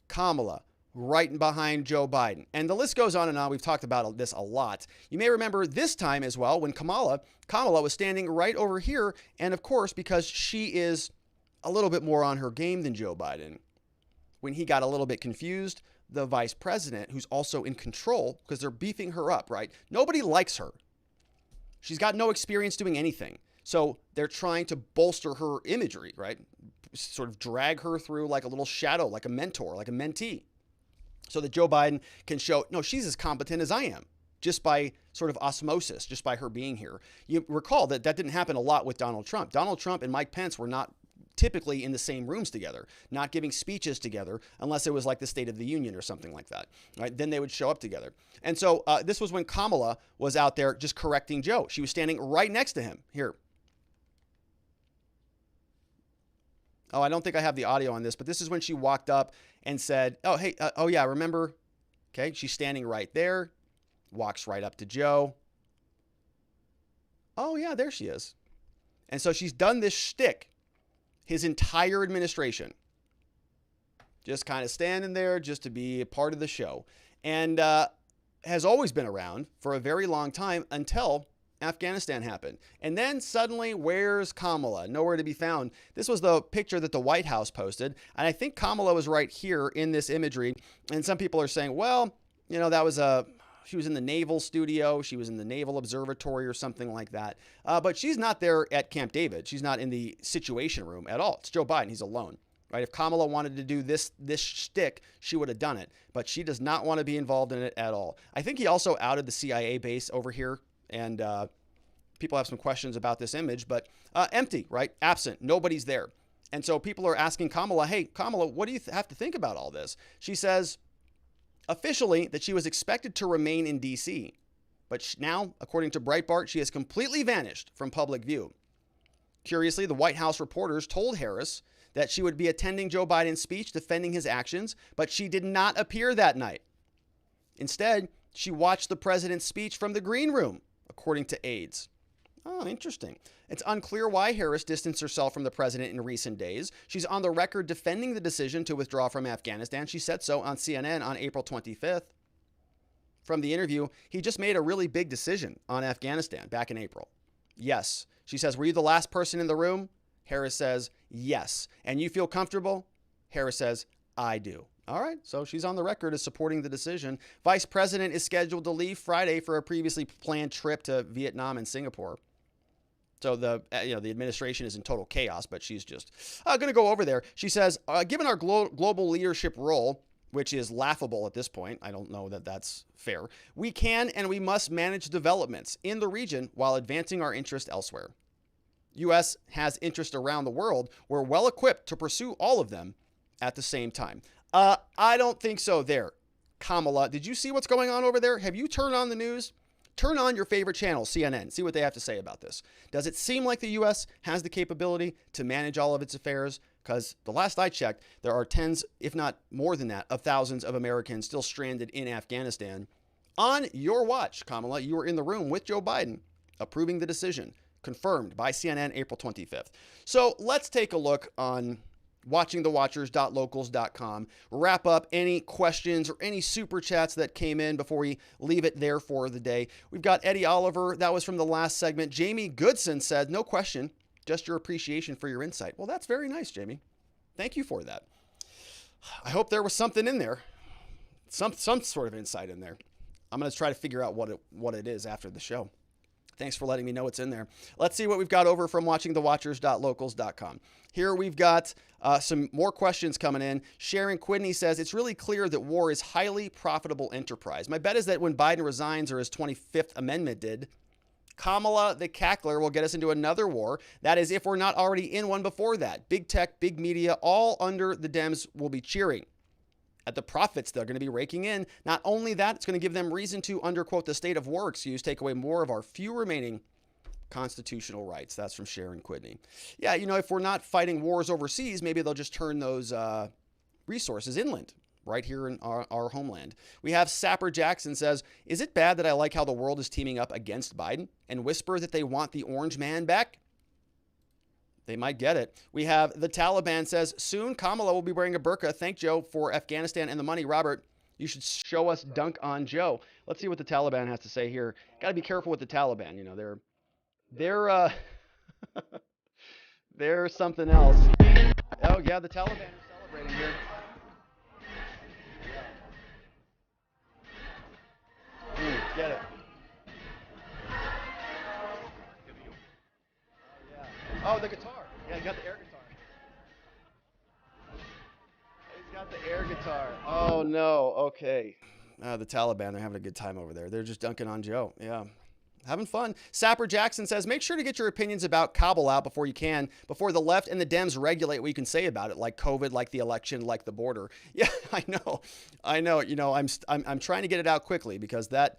Kamala right behind Joe Biden. And the list goes on and on. We've talked about this a lot. You may remember this time as well when Kamala was standing right over here. And of course, because she is a little bit more on her game than Joe Biden, when he got a little bit confused, the vice president, who's also in control because they're beefing her up, right? Nobody likes her. She's got no experience doing anything. So they're trying to bolster her imagery, right? Sort of drag her through like a little shadow, like a mentor, like a mentee, so that Joe Biden can show, no, she's as competent as I am, just by sort of osmosis, just by her being here. You recall that didn't happen a lot with Donald Trump. Donald Trump and Mike Pence were not typically in the same rooms together, not giving speeches together, unless it was like the State of the Union or something like that, right? Then they would show up together. And so this was when Kamala was out there just correcting Joe. She was standing right next to him here. Oh, I don't think I have the audio on this, but this is when she walked up and said, oh, hey, oh yeah, remember? Okay, she's standing right there, walks right up to Joe. Oh yeah, there she is. And so she's done this shtick his entire administration, just kind of standing there just to be a part of the show, and has always been around for a very long time until Afghanistan happened. And then suddenly, where's Kamala? Nowhere to be found. This was the picture that the White House posted. And I think Kamala was right here in this imagery. And some people are saying, well, you know, she was in the Naval Studio. She was in the Naval Observatory or something like that. But she's not there at Camp David. She's not in the Situation Room at all. It's Joe Biden. He's alone. Right? If Kamala wanted to do this shtick, she would have done it. But she does not want to be involved in it at all. I think he also outed the CIA base over here. And people have some questions about this image. But empty, right? Absent. Nobody's there. And so people are asking Kamala, hey, Kamala, what do you have to think about all this? She says officially that she was expected to remain in D.C. But now, according to Breitbart, she has completely vanished from public view. Curiously, the White House reporters told Harris that she would be attending Joe Biden's speech defending his actions, but she did not appear that night. Instead, she watched the president's speech from the green room, according to aides. Oh, interesting. It's unclear why Harris distanced herself from the president in recent days. She's on the record defending the decision to withdraw from Afghanistan. She said so on CNN on April 25th. From the interview, he just made a really big decision on Afghanistan back in April. Yes. She says, were you the last person in the room? Harris says, yes. And you feel comfortable? Harris says, I do. All right. So she's on the record as supporting the decision. Vice President is scheduled to leave Friday for a previously planned trip to Vietnam and Singapore. So the administration is in total chaos, but she's just going to go over there. She says, given our global leadership role, which is laughable at this point, I don't know that that's fair, we can and we must manage developments in the region while advancing our interest elsewhere. U.S. has interest around the world. We're well equipped to pursue all of them at the same time. I don't think so there. Kamala, did you see what's going on over there? Have you turned on the news? Turn on your favorite channel, CNN. See what they have to say about this. Does it seem like the U.S. has the capability to manage all of its affairs? Because the last I checked, there are tens, if not more than that, of thousands of Americans still stranded in Afghanistan. On your watch, Kamala, you were in the room with Joe Biden approving the decision. Confirmed by CNN April 25th. So let's take a look on watchingthewatchers.locals.com. Wrap up any questions or any super chats that came in before we leave it there for the day. We've got Eddie Oliver. That was from the last segment. Jamie Goodson said, no question, just your appreciation for your insight. Well, that's very nice, Jamie. Thank you for that. I hope there was something in there. Some sort of insight in there. I'm going to try to figure out what it is after the show. Thanks for letting me know it's in there. Let's see what we've got over from watchingthewatchers.locals.com. Here we've got some more questions coming in. Sharon Quidney says, it's really clear that war is highly profitable enterprise. My bet is that when Biden resigns, or his 25th Amendment did, Kamala the cackler will get us into another war. That is, if we're not already in one before that. Big tech, big media, all under the Dems will be cheering at the profits they're going to be raking in. Not only that, it's going to give them reason to, underquote the state of war excuse, take away more of our few remaining constitutional rights. That's from Sharon Quidney. Yeah, if we're not fighting wars overseas, maybe they'll just turn those resources inland, right here in our homeland. We have Sapper Jackson says, is it bad that I like how the world is teaming up against Biden and whisper that they want the orange man back? They might get it. We have the Taliban says, soon Kamala will be wearing a burqa. Thank Joe for Afghanistan and the money. Robert, you should show us dunk on Joe. Let's see what the Taliban has to say here. Got to be careful with the Taliban. They're something else. Oh yeah, the Taliban are celebrating here. Get it. Oh, the guitar. Yeah, he got the air guitar. He's got the air guitar. Oh, no. Okay. The Taliban, they're having a good time over there. They're just dunking on Joe. Yeah. Having fun. Sapper Jackson says, make sure to get your opinions about Kabul out before you can, before the left and the Dems regulate what you can say about it, like COVID, like the election, like the border. Yeah, I know. I'm trying to get it out quickly because that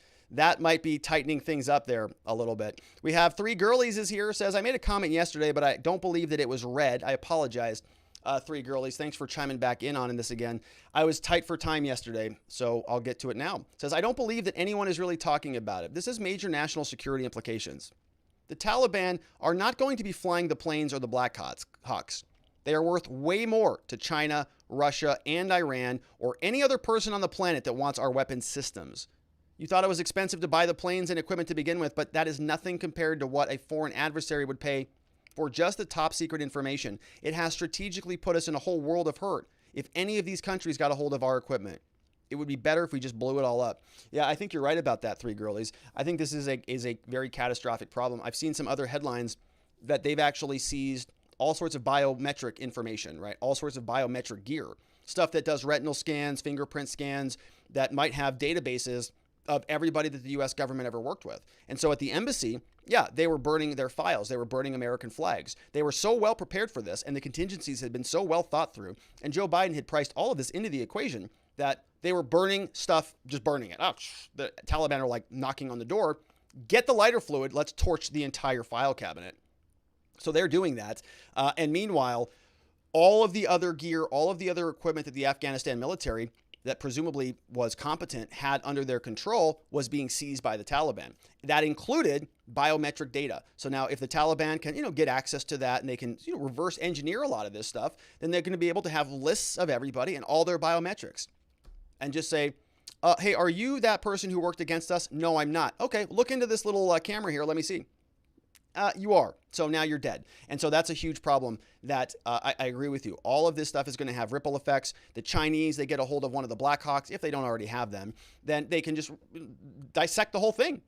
might be tightening things up there a little bit. We have Three Girlies is here, says, I made a comment yesterday, but I don't believe that it was read. I apologize, Three Girlies. Thanks for chiming back in on this again. I was tight for time yesterday, so I'll get to it now. Says, I don't believe that anyone is really talking about it. This has major national security implications. The Taliban are not going to be flying the planes or the Black Hawks. They are worth way more to China, Russia, and Iran, or any other person on the planet that wants our weapons systems. You thought it was expensive to buy the planes and equipment to begin with, but that is nothing compared to what a foreign adversary would pay for just the top secret information. It has strategically put us in a whole world of hurt. If any of these countries got a hold of our equipment, it would be better if we just blew it all up. Yeah, I think you're right about that, Three Girlies. I think this is a very catastrophic problem. I've seen some other headlines that they've actually seized all sorts of biometric information, right? All sorts of biometric gear, stuff that does retinal scans, fingerprint scans, that might have databases of everybody that the U.S. government ever worked with. And so at the embassy, yeah, they were burning their files. They were burning American flags. They were so well prepared for this, and the contingencies had been so well thought through, and Joe Biden had priced all of this into the equation that they were burning stuff, just burning it. Oh, the Taliban are like knocking on the door. Get the lighter fluid. Let's torch the entire file cabinet. So they're doing that. And meanwhile, all of the other gear, all of the other equipment that the Afghanistan military that presumably was competent had under their control was being seized by the Taliban. That included biometric data. So now if the Taliban can, get access to that and they can, reverse engineer a lot of this stuff, then they're going to be able to have lists of everybody and all their biometrics and just say, hey, are you that person who worked against us? No, I'm not. Okay, look into this little camera here. Let me see. You are. So now you're dead. And so that's a huge problem that I agree with you. All of this stuff is going to have ripple effects. The Chinese, they get a hold of one of the Black Hawks. If they don't already have them, then they can just dissect the whole thing.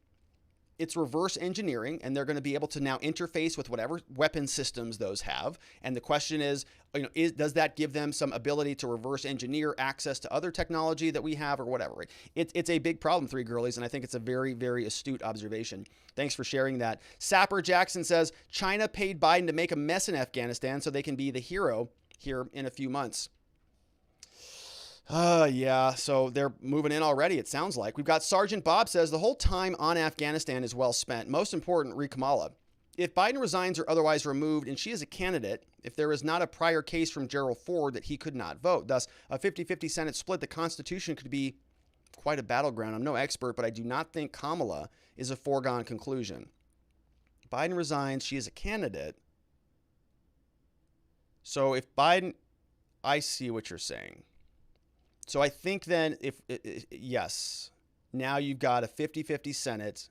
It's reverse engineering, and they're going to be able to now interface with whatever weapon systems those have. And the question is, does that give them some ability to reverse engineer access to other technology that we have or whatever? It's a big problem, Three Girlies, and I think it's a very, very astute observation. Thanks for sharing that. Sapper Jackson says, China paid Biden to make a mess in Afghanistan so they can be the hero here in a few months. Yeah, so they're moving in already, it sounds like. We've got Sergeant Bob says, the whole time on Afghanistan is well spent. Most important, re Kamala. If Biden resigns or otherwise removed and she is a candidate, if there is not a prior case from Gerald Ford that he could not vote, thus a 50-50 Senate split, the Constitution could be quite a battleground. I'm no expert, but I do not think Kamala is a foregone conclusion. Biden resigns, she is a candidate. So if Biden, I see what you're saying. So I think then yes, now you've got a 50-50 Senate.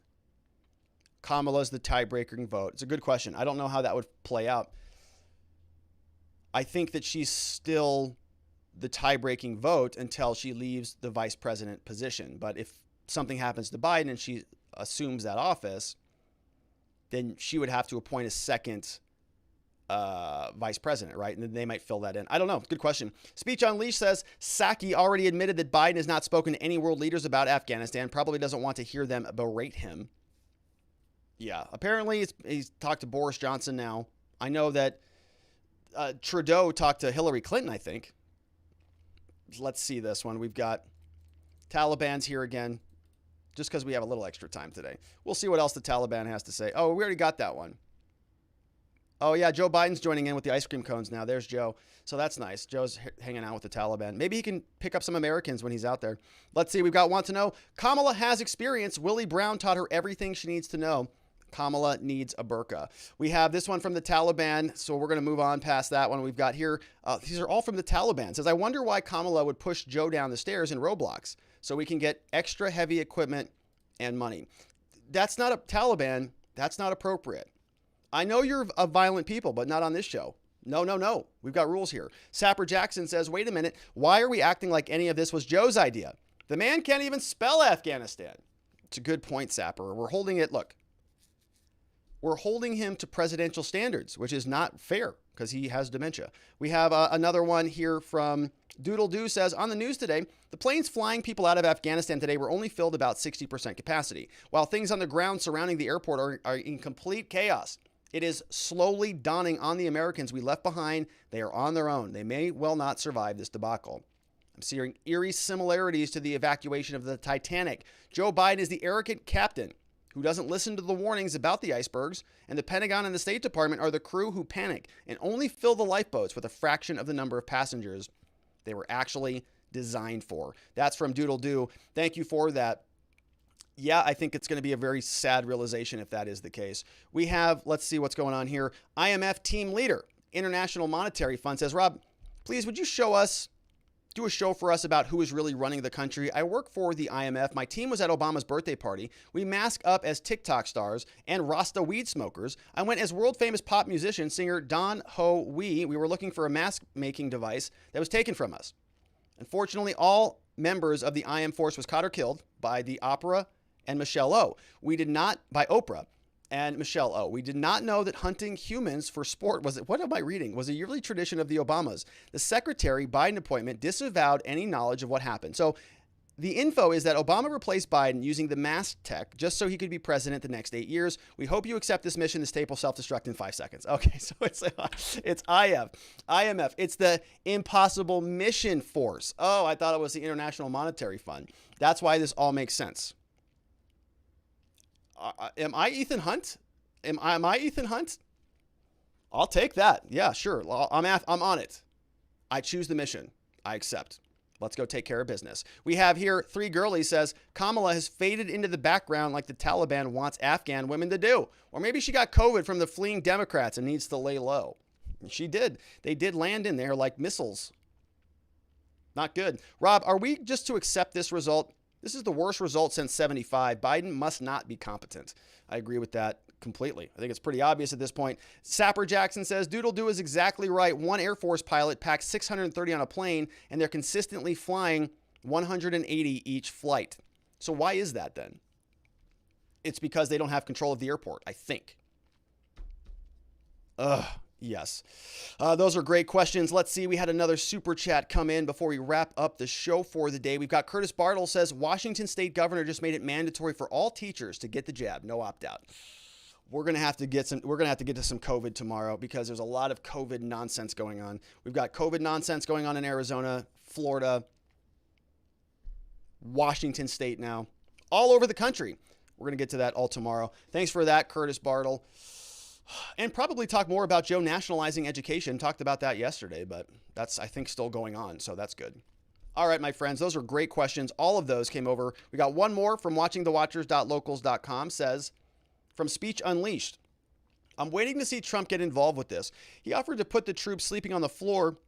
Kamala's the tie-breaking vote. It's a good question. I don't know how that would play out. I think that she's still the tie-breaking vote until she leaves the vice president position. But if something happens to Biden and she assumes that office, then she would have to appoint a second vice president, right? And then they might fill that in. I don't know. Good question. Speech Unleashed says, Psaki already admitted that Biden has not spoken to any world leaders about Afghanistan, probably doesn't want to hear them berate him. Yeah, apparently he's talked to Boris Johnson now. I know that Trudeau talked to Hillary Clinton, I think. Let's see this one. We've got Taliban's here again, just because we have a little extra time today. We'll see what else the Taliban has to say. Oh, we already got that one. Oh, yeah, Joe Biden's joining in with the ice cream cones now. There's Joe. So that's nice. Joe's hanging out with the Taliban. Maybe he can pick up some Americans when he's out there. Let's see. We've got Want to Know. Kamala has experience. Willie Brown taught her everything she needs to know. Kamala needs a burqa. We have this one from the Taliban, so we're going to move on past that one. We've got here, these are all from the Taliban. It says, I wonder why Kamala would push Joe down the stairs in Roblox so we can get extra heavy equipment and money. That's not a Taliban. That's not appropriate. I know you're a violent people, but not on this show. No. We've got rules here. Sapper Jackson says, wait a minute. Why are we acting like any of this was Joe's idea? The man can't even spell Afghanistan. It's a good point, Sapper. We're holding him to presidential standards, which is not fair because he has dementia. We have another one here from Doodle Doo says, on the news today, the planes flying people out of Afghanistan today were only filled about 60% capacity, while things on the ground surrounding the airport are in complete chaos. It is slowly dawning on the Americans we left behind. They are on their own. They may well not survive this debacle. I'm seeing eerie similarities to the evacuation of the Titanic. Joe Biden is the arrogant captain who doesn't listen to the warnings about the icebergs, and the Pentagon and the State Department are the crew who panic and only fill the lifeboats with a fraction of the number of passengers they were actually designed for. That's from Doodle Doo. Thank you for that. Yeah, I think it's going to be a very sad realization if that is the case. We have, let's see what's going on here. IMF team leader, International Monetary Fund says, Rob, please, would you show us do a show for us about who is really running the country. I work for the IMF. My team was at Obama's birthday party. We mask up as TikTok stars and Rasta weed smokers. I went as world-famous pop musician, singer Don Ho Wee. We were looking for a mask-making device that was taken from us. Unfortunately, all members of the IM force was caught or killed by the opera and Michelle O. We did not, by Oprah and Michelle O. We did not know that hunting humans for sport was a yearly tradition of the Obamas. The Secretary Biden appointment disavowed any knowledge of what happened. So the info is that Obama replaced Biden using the mask tech just so he could be president the next 8 years. We hope you accept this mission. This tape will self-destruct in 5 seconds. Okay, so it's IMF. It's the Impossible Mission Force. Oh, I thought it was the International Monetary Fund. That's why this all makes sense. Am I Ethan Hunt? Am I Ethan Hunt? I'll take that. Yeah, sure. I'm on it. I choose the mission. I accept. Let's go take care of business. We have here 3 girlies says Kamala has faded into the background like the Taliban wants Afghan women to do. Or maybe she got COVID from the fleeing Democrats and needs to lay low. She did. They did land in there like missiles. Not good. Rob, are we just to accept this result? This is the worst result since 75. Biden must not be competent. I agree with that completely. I think it's pretty obvious at this point. Sapper Jackson says, Doodle Do is exactly right. One Air Force pilot packs 630 on a plane, and they're consistently flying 180 each flight. So why is that then? It's because they don't have control of the airport, I think. Yes. Those are great questions. Let's see. We had another super chat come in before we wrap up the show for the day. We've got Curtis Bartle says, Washington state governor just made it mandatory for all teachers to get the jab. No opt-out. We're going to have to get to some COVID tomorrow because there's a lot of COVID nonsense going on. We've got COVID nonsense going on in Arizona, Florida, Washington state now, all over the country. We're going to get to that all tomorrow. Thanks for that, Curtis Bartle. And probably talk more about Joe nationalizing education. Talked about that yesterday, but that's, I think, still going on, so that's good. All right, my friends, those are great questions. All of those came over. We got one more from watchingthewatchers.locals.com says, from Speech Unleashed, I'm waiting to see Trump get involved with this. He offered to put the troops sleeping on the floor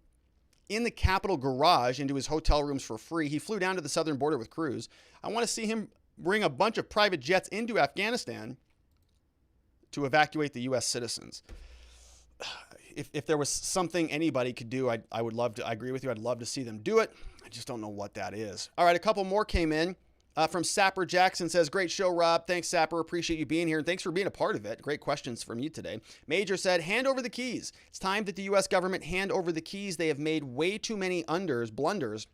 in the Capitol garage into his hotel rooms for free. He flew down to the southern border with crews. I want to see him bring a bunch of private jets into Afghanistan to evacuate the U.S. citizens. If there was something anybody could do, I would love to. I agree with you. I'd love to see them do it. I just don't know what that is. All right, a couple more came in. From Sapper Jackson says, great show, Rob. Thanks, Sapper. Appreciate you being here, and thanks for being a part of it. Great questions from you today. Major said, hand over the keys. It's time that the U.S. government hand over the keys. They have made way too many blunders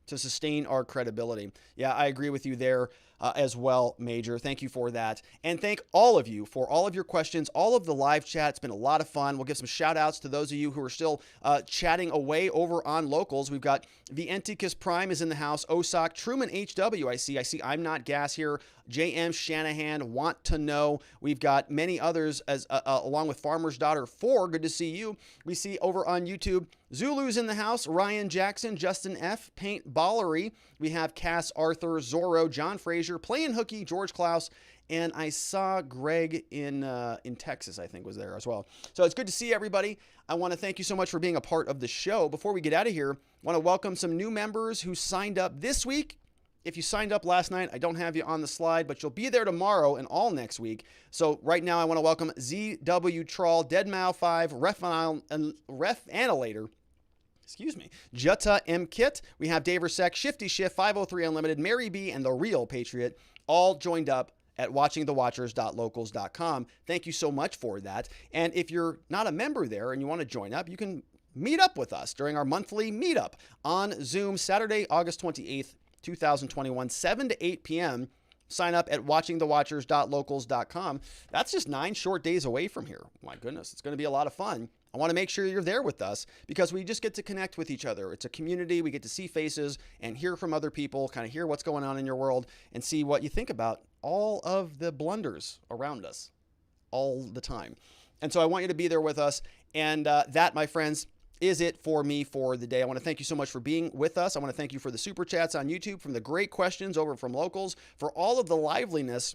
to sustain our credibility. Yeah, I agree with you there as well, Major. Thank you for that. And thank all of you for all of your questions, all of the live chat. It's been a lot of fun. We'll give some shout outs to those of you who are still chatting away over on locals. We've got Vienticus Prime is in the house. Osak, Truman HW, I see I'm Not Gas here. JM Shanahan, Want to Know. We've got many others as along with Farmer's Daughter 4. Good to see you. We see over on YouTube, Zulu's in the house. Ryan Jackson, Justin F, Paint Ballery. We have Cass Arthur, Zorro, John Frazier, Playing Hooky, George Klaus, and I saw Greg in Texas, I think, was there as well. So it's good to see everybody. I want to thank you so much for being a part of the show. Before we get out of here, I want to welcome some new members who signed up this week. If you signed up last night, I don't have you on the slide, but you'll be there tomorrow and all next week. So right now, I want to welcome ZW Trawl, Deadmau5, Ref Annihilator, Jutta M. Kit. We have Dave Sec, Shifty Shift, 503 Unlimited, Mary B, and The Real Patriot, all joined up at watchingthewatchers.locals.com. Thank you so much for that. And if you're not a member there and you want to join up, you can meet up with us during our monthly meetup on Zoom, Saturday, August 28th, 2021, 7 to 8 p.m. Sign up at watchingthewatchers.locals.com. That's just 9 short days away from here. My goodness, it's going to be a lot of fun. I want to make sure you're there with us because we just get to connect with each other. It's a community. We get to see faces and hear from other people, kind of hear what's going on in your world and see what you think about all of the blunders around us all the time. And so I want you to be there with us. And that, my friends, is it for me for the day. I want to thank you so much for being with us. I want to thank you for the super chats on YouTube, from the great questions over from locals, for all of the liveliness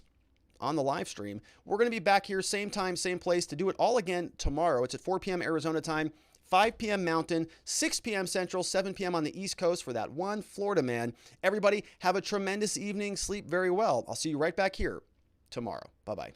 on the live stream. We're going to be back here same time, same place to do it all again tomorrow. It's at 4 p.m. Arizona time, 5 p.m. Mountain, 6 p.m. Central, 7 p.m. on the East Coast for that one Florida man. Everybody have a tremendous evening. Sleep very well. I'll see you right back here tomorrow. Bye-bye.